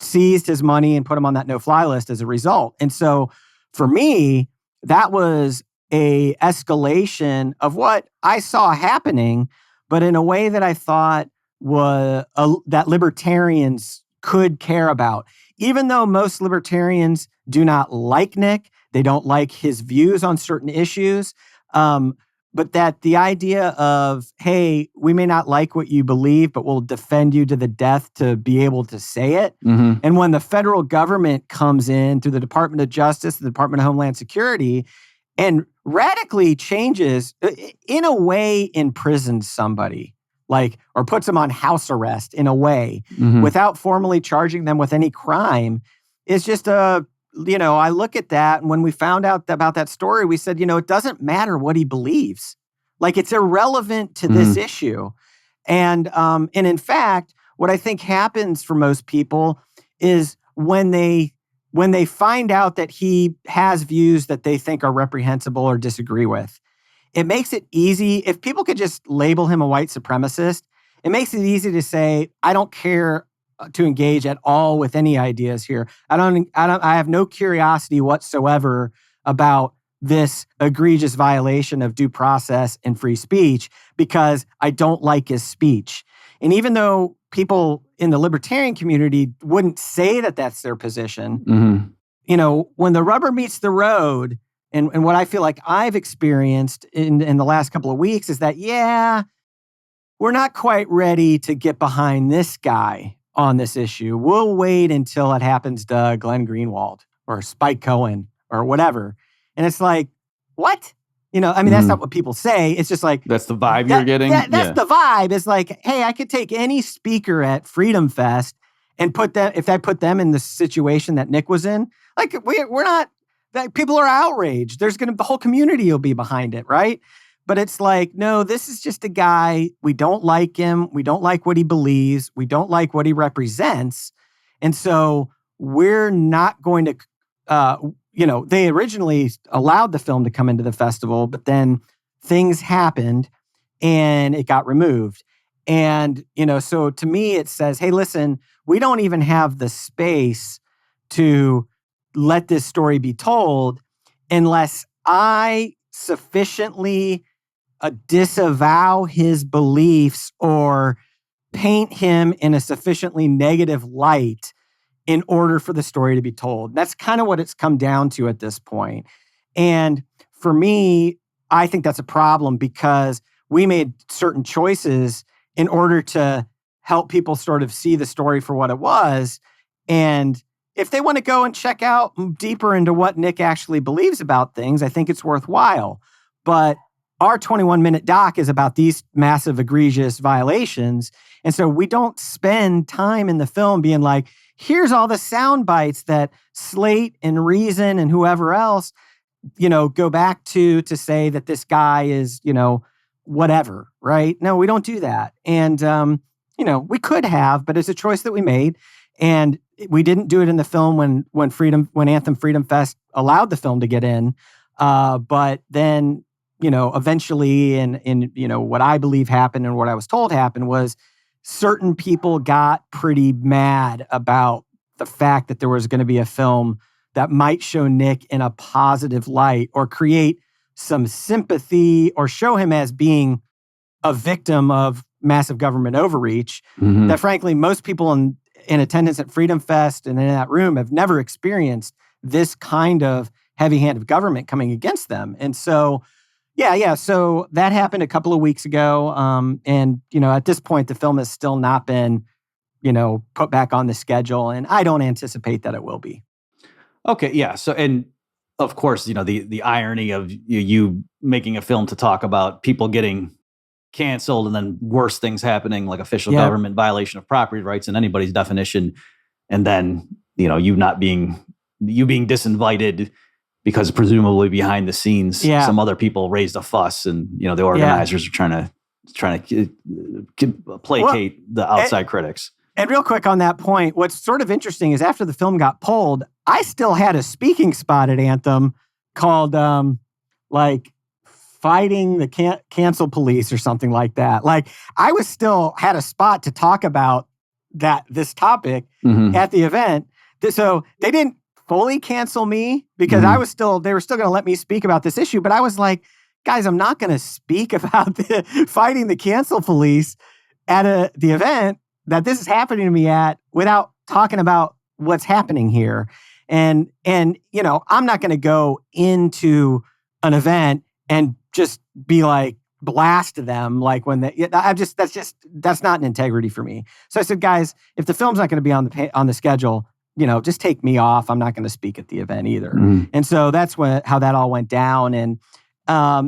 seized his money and put him on that no-fly list as a result. And so for me, that was a escalation of what I saw happening, but in a way that I thought was that libertarians could care about. Even though most libertarians do not like Nick, they don't like his views on certain issues, but that the idea of, hey, we may not like what you believe, but we'll defend you to the death to be able to say it. Mm-hmm. And when the federal government comes in through the Department of Justice, the Department of Homeland Security, and radically changes, in a way, imprisons somebody, or puts them on house arrest in a way, mm-hmm. without formally charging them with any crime, is just I look at that, and when we found out about that story, we said, it doesn't matter what he believes. It's irrelevant to this issue. And in fact, what I think happens for most people is when they find out that he has views that they think are reprehensible or disagree with, it makes it easy. If people could just label him a white supremacist, it makes it easy to say, I don't care to engage at all with any ideas here. I have no curiosity whatsoever about this egregious violation of due process and free speech because I don't like his speech. And even though people in the libertarian community wouldn't say that that's their position, mm-hmm. When the rubber meets the road, and what I feel like I've experienced in the last couple of weeks is that, we're not quite ready to get behind this guy on this issue. We'll wait until it happens to Glenn Greenwald or Spike Cohen or whatever. And it's like, what? That's not what people say. It's just like... That's the vibe you're getting? That's the vibe. It's like, hey, I could take any speaker at Freedom Fest and if I put them in the situation that Nick was in, we're not... people are outraged. The whole community will be behind it, right? But it's like, no, this is just a guy. We don't like him. We don't like what he believes. We don't like what he represents. And so we're not going to, they originally allowed the film to come into the festival, but then things happened and it got removed. And, so to me, it says, hey, listen, we don't even have the space to let this story be told unless I sufficiently disavow his beliefs or paint him in a sufficiently negative light in order for the story to be told. That's kind of what it's come down to at this point. And for me, I think that's a problem because we made certain choices in order to help people sort of see the story for what it was. And if they want to go and check out deeper into what Nick actually believes about things, I think it's worthwhile. But our 21-minute doc is about these massive, egregious violations. And so we don't spend time in the film being like, here's all the sound bites that Slate and Reason and whoever else, go back to say that this guy is, whatever, right? No, we don't do that. And, we could have, but it's a choice that we made. And we didn't do it in the film when Anthem Freedom Fest allowed the film to get in. But then, eventually, and what I believe happened and what I was told happened was certain people got pretty mad about the fact that there was going to be a film that might show Nick in a positive light or create some sympathy or show him as being a victim of massive government overreach that frankly, most people in attendance at Freedom Fest and in that room have never experienced this kind of heavy-handed government coming against them. And so, so that happened a couple of weeks ago. And, at this point, the film has still not been, put back on the schedule. And I don't anticipate that it will be. Okay, yeah. So, and of course, the irony of you making a film to talk about people getting canceled and then worse things happening, like official government violation of property rights in anybody's definition, and then you being disinvited because presumably behind the scenes some other people raised a fuss, and the organizers are trying to placate the outside critics. And real quick on that point, what's sort of interesting is after the film got pulled, I still had a speaking spot at Anthem called fighting the cancel police or something like that. Like I was still had a spot to talk about this topic at the event. So they didn't fully cancel me because they were still going to let me speak about this issue. But I was like, guys, I'm not going to speak about fighting the cancel police at the event that this is happening to me at without talking about what's happening here. And I'm not going to go into an event and just be like, blast them like when that's not an integrity for me. So I said, guys, if the film's not going to be on the schedule, just take me off. I'm not going to speak at the event either. And so that's how that all went down. And for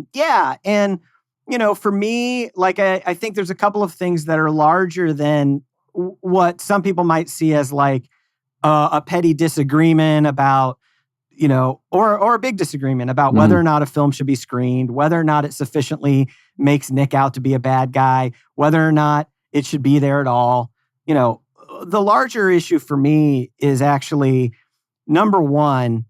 me, like I think there's a couple of things that are larger than what some people might see as like a petty disagreement about, or a big disagreement about whether or not a film should be screened, whether or not it sufficiently makes Nick out to be a bad guy, whether or not it should be there at all. The larger issue for me is actually, number one,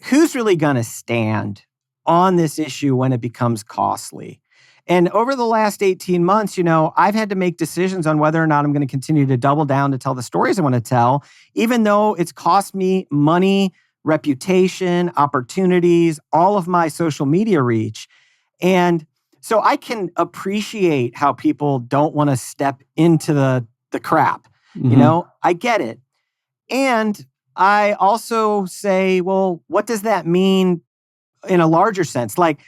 who's really going to stand on this issue when it becomes costly? And over the last 18 months, I've had to make decisions on whether or not I'm going to continue to double down to tell the stories I want to tell, even though it's cost me money, reputation, opportunities, all of my social media reach. And so I can appreciate how people don't want to step into the crap. I get it. And I also say, well, what does that mean in a larger sense? Like,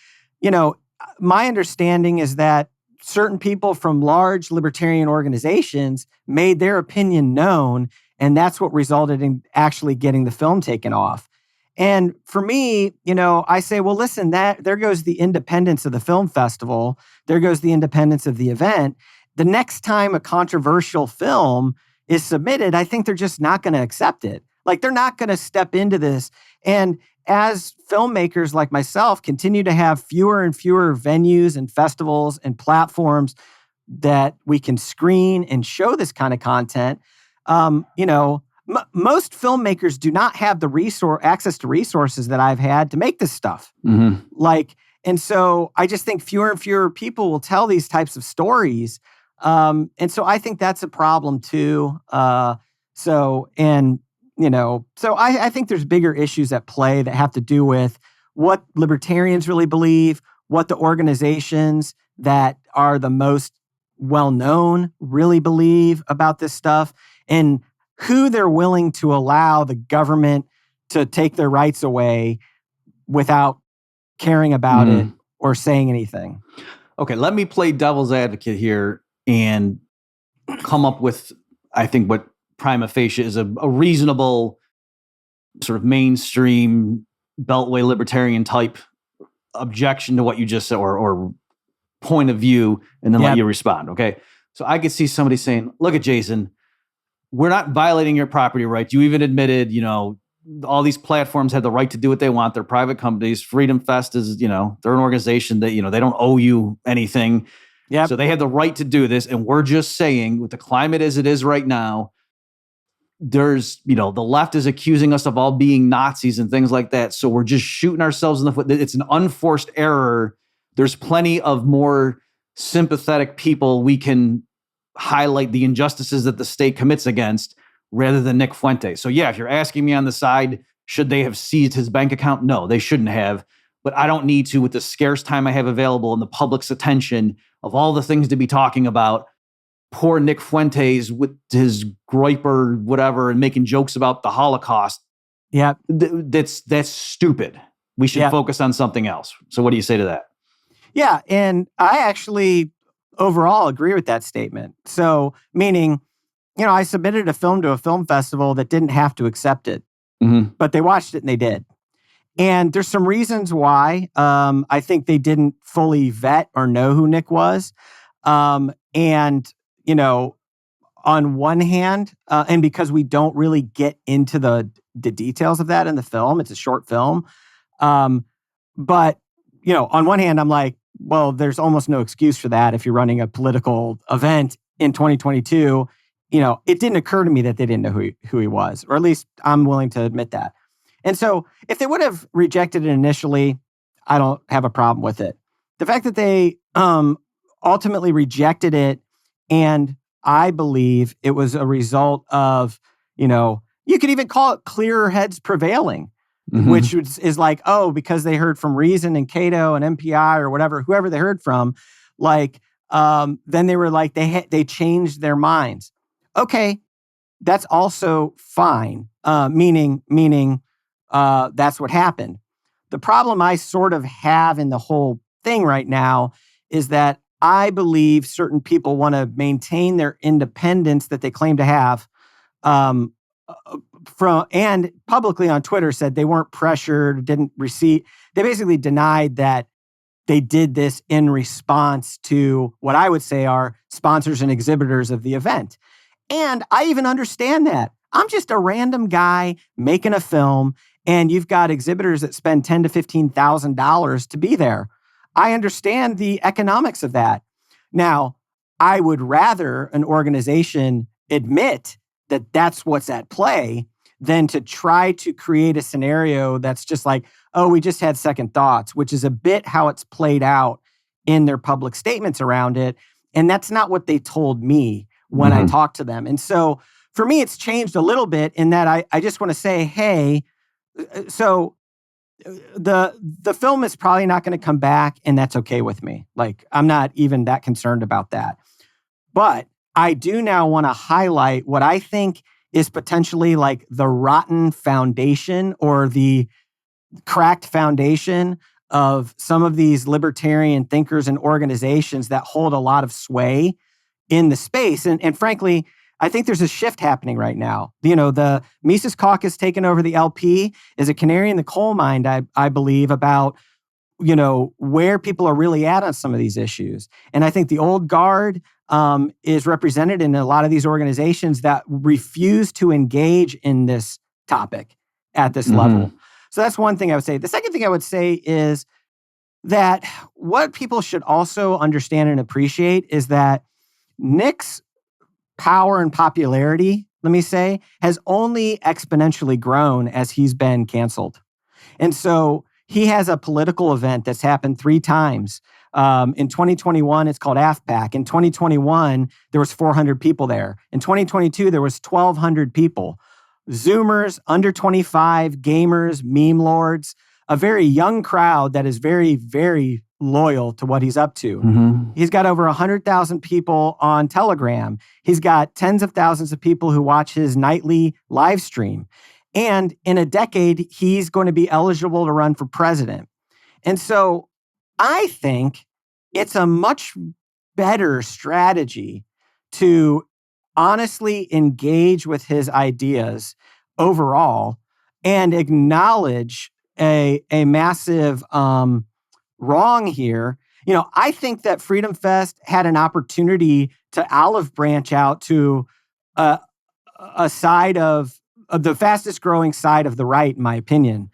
my understanding is that certain people from large libertarian organizations made their opinion known, and that's what resulted in actually getting the film taken off. And for me, I say, well, listen, there goes the independence of the film festival. There goes the independence of the event. The next time a controversial film is submitted, I think they're just not going to accept it. Like they're not going to step into this. And as filmmakers like myself continue to have fewer and fewer venues and festivals and platforms that we can screen and show this kind of content, most filmmakers do not have the access to resources that I've had to make this stuff. And so I just think fewer and fewer people will tell these types of stories. And so I think that's a problem too. So I think there's bigger issues at play that have to do with what libertarians really believe, what the organizations that are the most well-known really believe about this stuff, and who they're willing to allow the government to take their rights away without caring about it or saying anything. Okay, let me play devil's advocate here and come up with, I think, what prima facie is a reasonable sort of mainstream beltway libertarian type objection to what you just said or point of view, and then let you respond. Okay. So I could see somebody saying, look at Jason, we're not violating your property rights. You even admitted, all these platforms have the right to do what they want. They're private companies. Freedom Fest is, they're an organization that, they don't owe you anything. Yep. So they have the right to do this. And we're just saying, with the climate as it is right now, there's, the left is accusing us of all being Nazis and things like that. So we're just shooting ourselves in the foot. It's an unforced error. There's plenty of more sympathetic people we can highlight the injustices that the state commits against rather than Nick Fuentes. So yeah, if you're asking me on the side, should they have seized his bank account? No, they shouldn't have. But I don't need to, with the scarce time I have available and the public's attention of all the things to be talking about, poor Nick Fuentes with his gripe or whatever and making jokes about the Holocaust. Yeah. That's stupid. We should focus on something else. So what do you say to that? Yeah. And I actually overall agree with that statement. So meaning, I submitted a film to a film festival that didn't have to accept it, but they watched it and they did. And there's some reasons why. I think they didn't fully vet or know who Nick was. And, on one hand, and because we don't really get into the details of that in the film, it's a short film. But, on one hand, I'm like, well, there's almost no excuse for that if you're running a political event in 2022. It didn't occur to me that they didn't know who he was, or at least I'm willing to admit that. And so if they would have rejected it initially, I don't have a problem with it. The fact that they ultimately rejected it, and I believe it was a result of, you could even call it clearer heads prevailing, which is like, because they heard from Reason and Cato and MPI or whatever, whoever they heard from, then they were like, they changed their minds. Okay, that's also fine, meaning that's what happened. The problem I sort of have in the whole thing right now is that I believe certain people want to maintain their independence that they claim to have, and publicly on Twitter said they weren't pressured, didn't receive. They basically denied that they did this in response to what I would say are sponsors and exhibitors of the event. And I even understand that. I'm just a random guy making a film, and you've got exhibitors that spend $10,000 to $15,000 to be there. I understand the economics of that. Now, I would rather an organization admit that that's what's at play than to try to create a scenario that's just like, we just had second thoughts, which is a bit how it's played out in their public statements around it. And that's not what they told me when I talked to them. And so for me, it's changed a little bit in that I just want to say, hey, so the film is probably not going to come back, and that's okay with me. Like, I'm not even that concerned about that. But I do now want to highlight what I think is potentially like the rotten foundation or the cracked foundation of some of these libertarian thinkers and organizations that hold a lot of sway in the space. And frankly, I think there's a shift happening right now. The Mises Caucus taking over the LP is a canary in the coal mine, I believe, about, where people are really at on some of these issues. And I think the old guard is represented in a lot of these organizations that refuse to engage in this topic at this level. So that's one thing I would say. The second thing I would say is that what people should also understand and appreciate is that Nick's power and popularity, let me say, has only exponentially grown as he's been canceled. And so he has a political event that's happened 3 times. In 2021, it's called AFPAC. In 2021, there was 400 people there. In 2022, there was 1,200 people. Zoomers, under 25, gamers, meme lords, a very young crowd that is very, very loyal to what he's up to. He's got over 100,000 people on Telegram. He's got tens of thousands of people who watch his nightly live stream. And in a decade, he's going to be eligible to run for president. And so I think it's a much better strategy to honestly engage with his ideas overall and acknowledge a massive wrong here I think that Freedom Fest had an opportunity to olive branch out to a side of the fastest growing side of the right, in my opinion,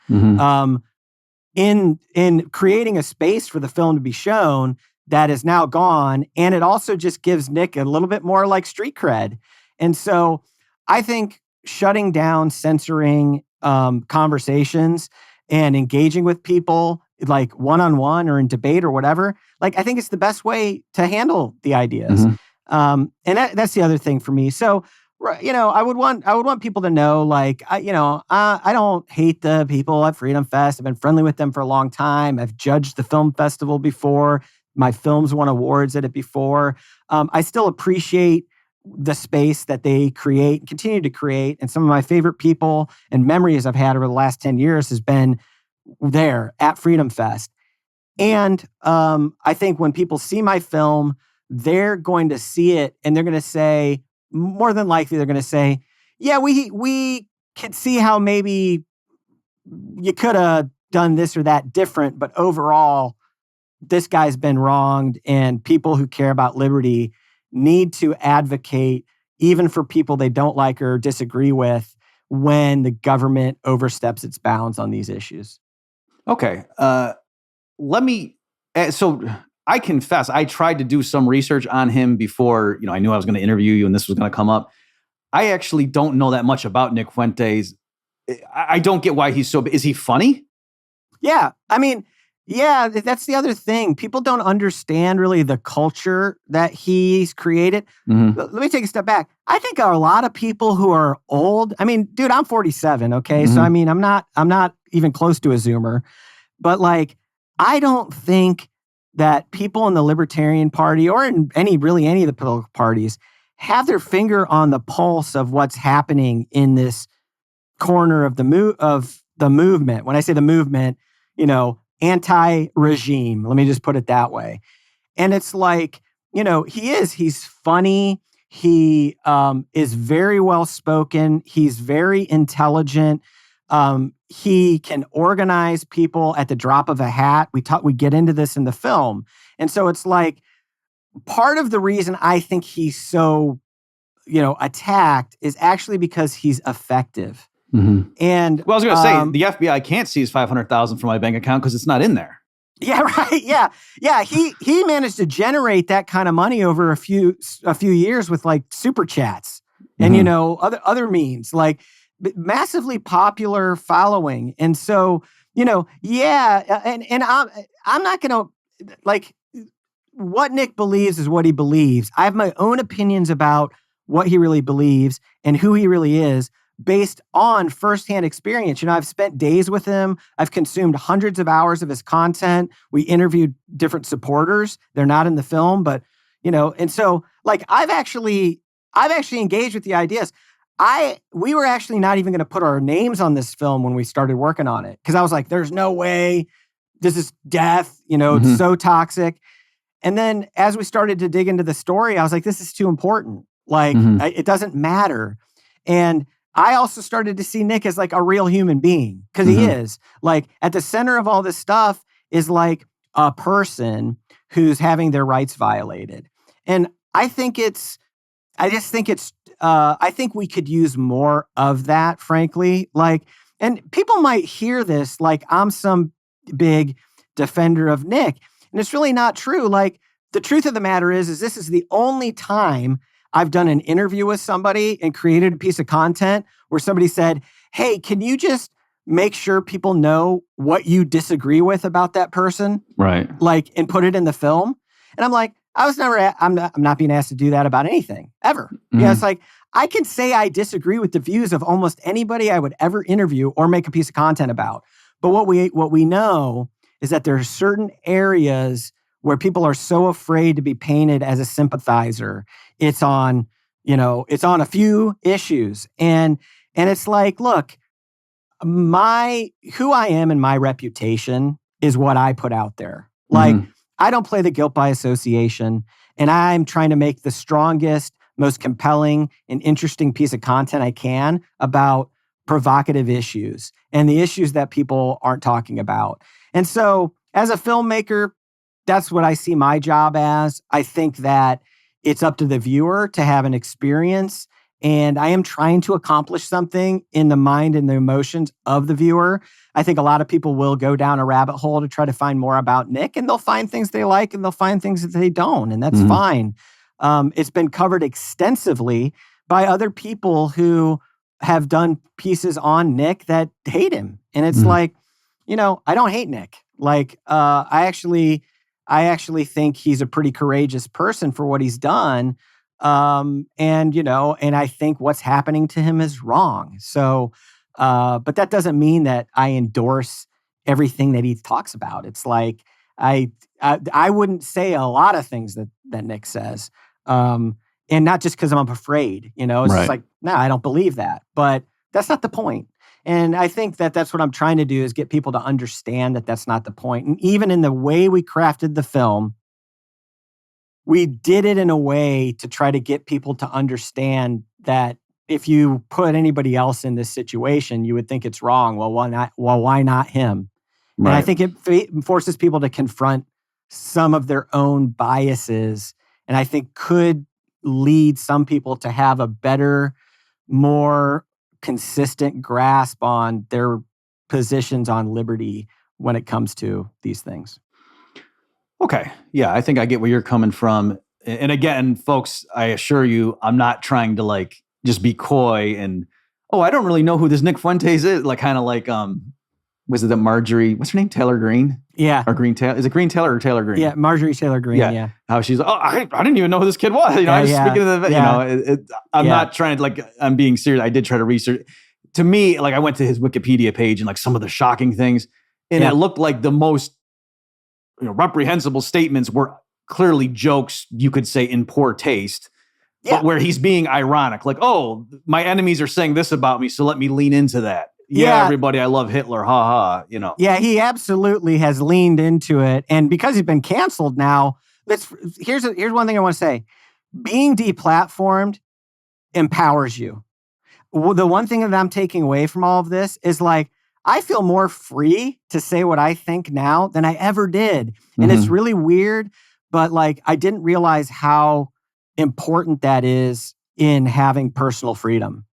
in creating a space for the film to be shown that is now gone. And it also just gives Nick a little bit more like street cred. And so I think shutting down, censoring conversations and engaging with people like one-on-one or in debate or whatever, like I think it's the best way to handle the ideas. And that's the other thing for me. So, I would want people to know, like, I don't hate the people at Freedom Fest. I've been friendly with them for a long time. I've judged the film festival before. My films won awards at it before. I still appreciate the space that they create and continue to create. And some of my favorite people and memories I've had over the last 10 years has been there at Freedom Fest. And I think when people see my film, they're going to see it and they're going to say, more than likely, they're going to say, yeah, we can see how maybe you could have done this or that different, but overall, this guy's been wronged, and people who care about liberty need to advocate even for people they don't like or disagree with when the government oversteps its bounds on these issues. Okay. So I confess, I tried to do some research on him before, I knew I was going to interview you and this was going to come up. I actually don't know that much about Nick Fuentes. I don't get why he's so big. Is he funny? Yeah. I mean, yeah, that's the other thing. People don't understand really the culture that he's created. Let me take a step back. I think a lot of people who are old, I mean, dude, I'm 47. Okay. So, I mean, I'm not even close to a Zoomer, but like, I don't think that people in the Libertarian Party or in any of the political parties have their finger on the pulse of what's happening in this corner of the movement. When I say the movement, anti-regime. Let me just put it that way. And it's like, he's funny. He is very well spoken. He's very intelligent. He can organize people at the drop of a hat. We get into this in the film. And so it's like part of the reason I think he's so, attacked is actually because he's effective. And I was going to say, the FBI can't seize $500,000 from my bank account because it's not in there. Yeah, right. Yeah. He managed to generate that kind of money over a few years with like super chats and other means, like massively popular following. And so and I'm not gonna like what Nick believes is what he believes. I have my own opinions about what he really believes and who he really is, based on firsthand experience. I've spent days with him. I've consumed hundreds of hours of his content. We interviewed different supporters. They're not in the film, but, and so like, I've actually engaged with the ideas. We were actually not even going to put our names on this film when we started working on it. Cause I was like, there's no way, this is death, it's so toxic. And then as we started to dig into the story, I was like, this is too important. Like, it doesn't matter. And I also started to see Nick as like a real human being, because he is. Like, at the center of all this stuff is like a person who's having their rights violated. And I think we could use more of that, frankly. Like, and people might hear this like I'm some big defender of Nick. And it's really not true. Like, the truth of the matter is this is the only time I've done an interview with somebody and created a piece of content where somebody said, hey, can you just make sure people know what you disagree with about that person? Right. Like, and put it in the film. And I'm like, I'm not being asked to do that about anything ever. It's like, I can say I disagree with the views of almost anybody I would ever interview or make a piece of content about. But what we know is that there are certain areas where people are so afraid to be painted as a sympathizer. It's on a few issues. And it's like, look, who I am and my reputation is what I put out there. Like, I don't play the guilt by association, and I'm trying to make the strongest, most compelling and interesting piece of content I can about provocative issues and the issues that people aren't talking about. And so as a filmmaker, that's what I see my job as. I think that it's up to the viewer to have an experience. And I am trying to accomplish something in the mind and the emotions of the viewer. I think a lot of people will go down a rabbit hole to try to find more about Nick, and they'll find things they like and they'll find things that they don't. And that's fine. It's been covered extensively by other people who have done pieces on Nick that hate him. And it's like, I don't hate Nick. Like, I actually think he's a pretty courageous person for what he's done. And I think what's happening to him is wrong. So, but that doesn't mean that I endorse everything that he talks about. It's like, I wouldn't say a lot of things that Nick says. And not just because I'm afraid, it's just like, no, I don't believe that, but that's not the point. And I think that that's what I'm trying to do is get people to understand that that's not the point. And even in the way we crafted the film, we did it in a way to try to get people to understand that if you put anybody else in this situation, you would think it's wrong. Well, why not? Well, why not him? Right. And I think it forces people to confront some of their own biases, and I think could lead some people to have a better, more consistent grasp on their positions on liberty when it comes to these things. Okay. Yeah, I think I get where you're coming from. And again, folks, I assure you, I'm not trying to just be coy and, I don't really know who this Nick Fuentes is. Was it the Marjorie, what's her name? Taylor Greene? Yeah. Or Green Taylor? Is it Green Taylor or Taylor Greene? Yeah, Marjorie Taylor Greene, yeah. How she's, I didn't even know who this kid was. I was speaking of the, I'm not trying to, I'm being serious. I did try to research. To me, I went to his Wikipedia page and some of the shocking things, and it looked like the most reprehensible statements were clearly jokes, you could say, in poor taste, but where he's being ironic. My enemies are saying this about me, so let me lean into that. Yeah, everybody, I love Hitler, ha ha, Yeah, he absolutely has leaned into it. And because he's been canceled now, here's one thing I want to say. Being deplatformed empowers you. The one thing that I'm taking away from all of this is I feel more free to say what I think now than I ever did. And it's really weird, but I didn't realize how important that is in having personal freedom.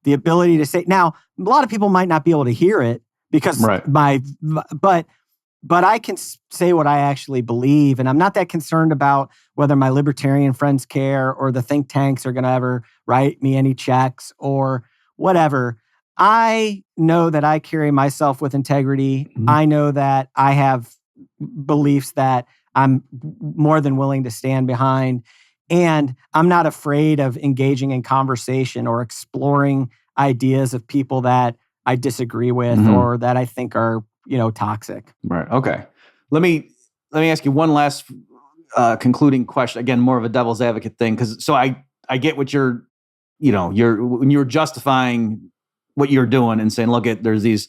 The ability to say, now, a lot of people might not be able to hear it because but I can say what I actually believe. And I'm not that concerned about whether my libertarian friends care or the think tanks are going to ever write me any checks or whatever. I know that I carry myself with integrity. I know that I have beliefs that I'm more than willing to stand behind. And I'm not afraid of engaging in conversation or exploring ideas of people that I disagree with or that I think are, toxic. Right. Okay. Let me ask you one last concluding question. Again, more of a devil's advocate thing. So I get what when you're justifying what you're doing and saying, look, there's these,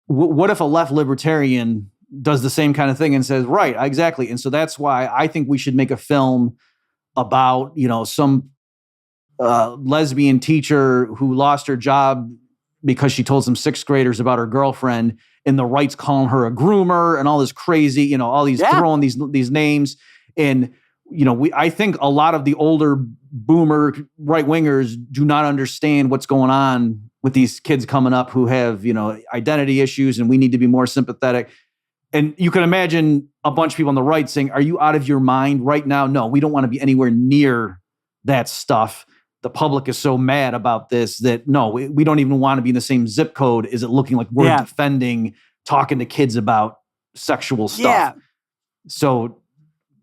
what if a left libertarian does the same kind of thing and says, right, exactly. And so that's why I think we should make a film about, some lesbian teacher who lost her job because she told some sixth graders about her girlfriend, and the right's calling her a groomer and all this crazy, all these throwing these names. And, I think a lot of the older boomer right-wingers do not understand what's going on with these kids coming up who have, identity issues, and we need to be more sympathetic. And you can imagine a bunch of people on the right saying, are you out of your mind right now? No, we don't want to be anywhere near that stuff. The public is so mad about this that no, we don't even want to be in the same zip code. Is it looking like we're defending talking to kids about sexual stuff? Yeah. So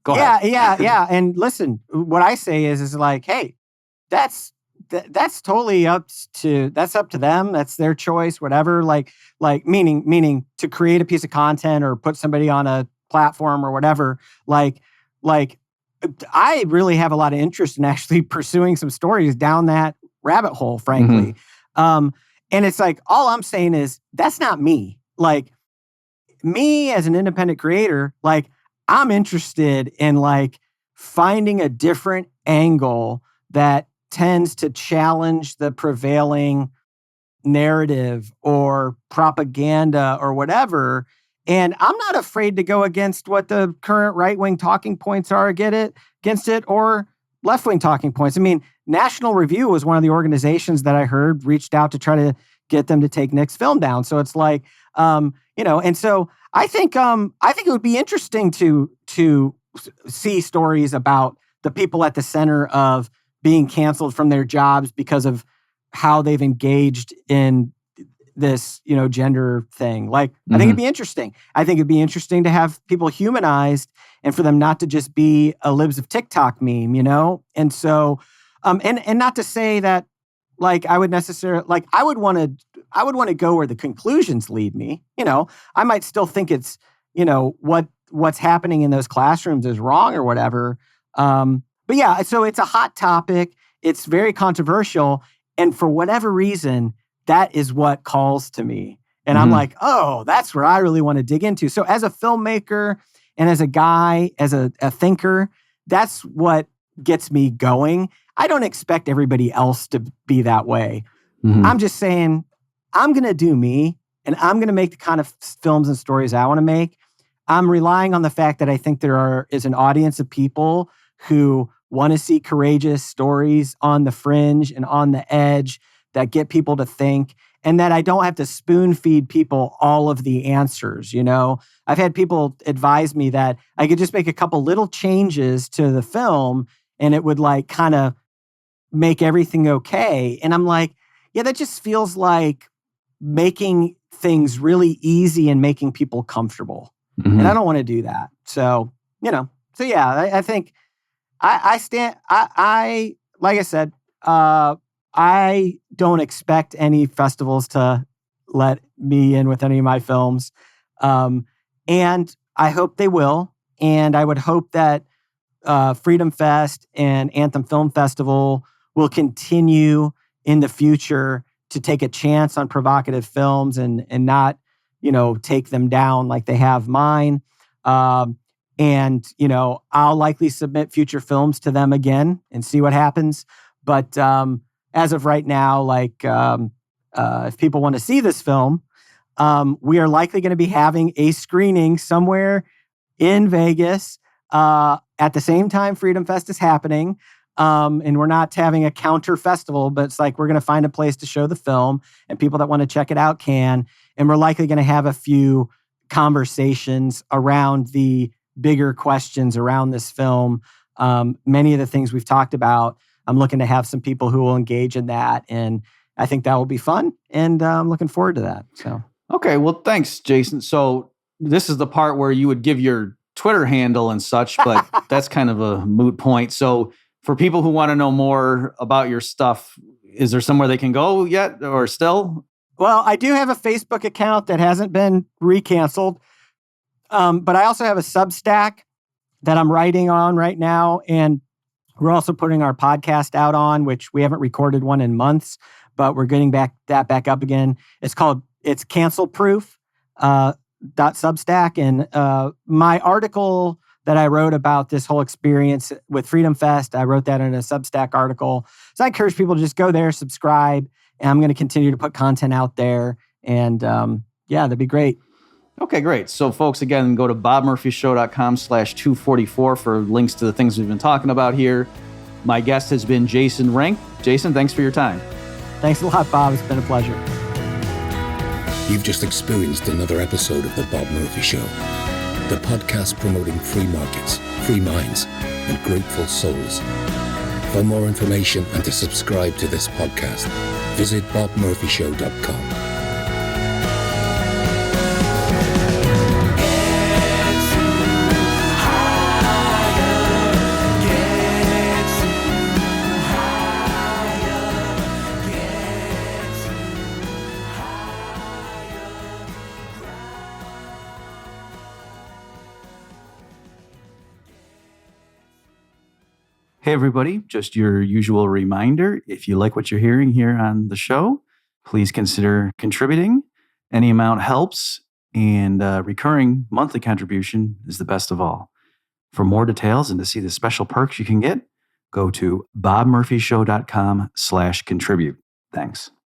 go ahead. Yeah. And listen, what I say is hey, that's totally up to them. That's their choice, whatever. Meaning to create a piece of content or put somebody on a platform or whatever. I really have a lot of interest in actually pursuing some stories down that rabbit hole, frankly. And it's all I'm saying is that's not me. Me as an independent creator, I'm interested in finding a different angle that tends to challenge the prevailing narrative or propaganda or whatever, And I'm not afraid to go against what the current right-wing talking points are against it, or left-wing talking points. I mean, National Review was one of the organizations that I heard reached out to try to get them to take Nick's film down. So it's like, and so I think it would be interesting to see stories about the people at the center of being canceled from their jobs because of how they've engaged in this, gender thing. Like, I think it'd be interesting. I think it'd be interesting to have people humanized and for them not to just be a libs of TikTok meme, And so, and not to say that, like, I would necessarily, like, I would want to go where the conclusions lead me. I might still think it's, what's happening in those classrooms is wrong or whatever. But yeah, so it's a hot topic. It's very controversial. And for whatever reason, that is what calls to me. And I'm like, oh, that's where I really want to dig into. So as a filmmaker and as a guy, as a thinker, that's what gets me going. I don't expect everybody else to be that way. I'm just saying, I'm going to do me, and I'm going to make the kind of films and stories I want to make. I'm relying on the fact that I think there is an audience of people who want to see courageous stories on the fringe and on the edge that get people to think, and that I don't have to spoon feed people all of the answers. I've had people advise me that I could just make a couple little changes to the film and it would like kind of make everything okay. And I'm like, yeah, that just feels like making things really easy and making people comfortable. And I don't want to do that. So, I think I stand, like I said, I don't expect any festivals to let me in with any of my films. And I hope they will. And I would hope that Freedom Fest and Anthem Film Festival will continue in the future to take a chance on provocative films and not, take them down like they have mine. And I'll likely submit future films to them again and see what happens. But as of right now, like, if people want to see this film, we are likely going to be having a screening somewhere in Vegas at the same time Freedom Fest is happening. And we're not having a counter festival, but it's like we're going to find a place to show the film, and people that want to check it out can. And we're likely going to have a few conversations around the bigger questions around this film. Many of the things we've talked about, I'm looking to have some people who will engage in that. And I think that will be fun. And I'm looking forward to that. So, okay. Well, thanks, Jason. So this is the part where you would give your Twitter handle and such, but that's kind of a moot point. So for people who want to know more about your stuff, is there somewhere they can go yet or still? Well, I do have a Facebook account that hasn't been recanceled. But I also have a Substack that I'm writing on right now. And we're also putting our podcast out on, which we haven't recorded one in months, but we're getting back up again. It's Cancel Proof .substack. And my article that I wrote about this whole experience with Freedom Fest, I wrote that in a Substack article. So I encourage people to just go there, subscribe, and I'm going to continue to put content out there. And that'd be great. Okay, great. So folks, again, go to bobmurphyshow.com/244 for links to the things we've been talking about here. My guest has been Jason Rink. Jason, thanks for your time. Thanks a lot, Bob. It's been a pleasure. You've just experienced another episode of The Bob Murphy Show, the podcast promoting free markets, free minds, and grateful souls. For more information and to subscribe to this podcast, visit bobmurphyshow.com. Hey, everybody, just your usual reminder. If you like what you're hearing here on the show, please consider contributing. Any amount helps, and recurring monthly contribution is the best of all. For more details and to see the special perks you can get, go to bobmurphyshow.com/contribute. Thanks.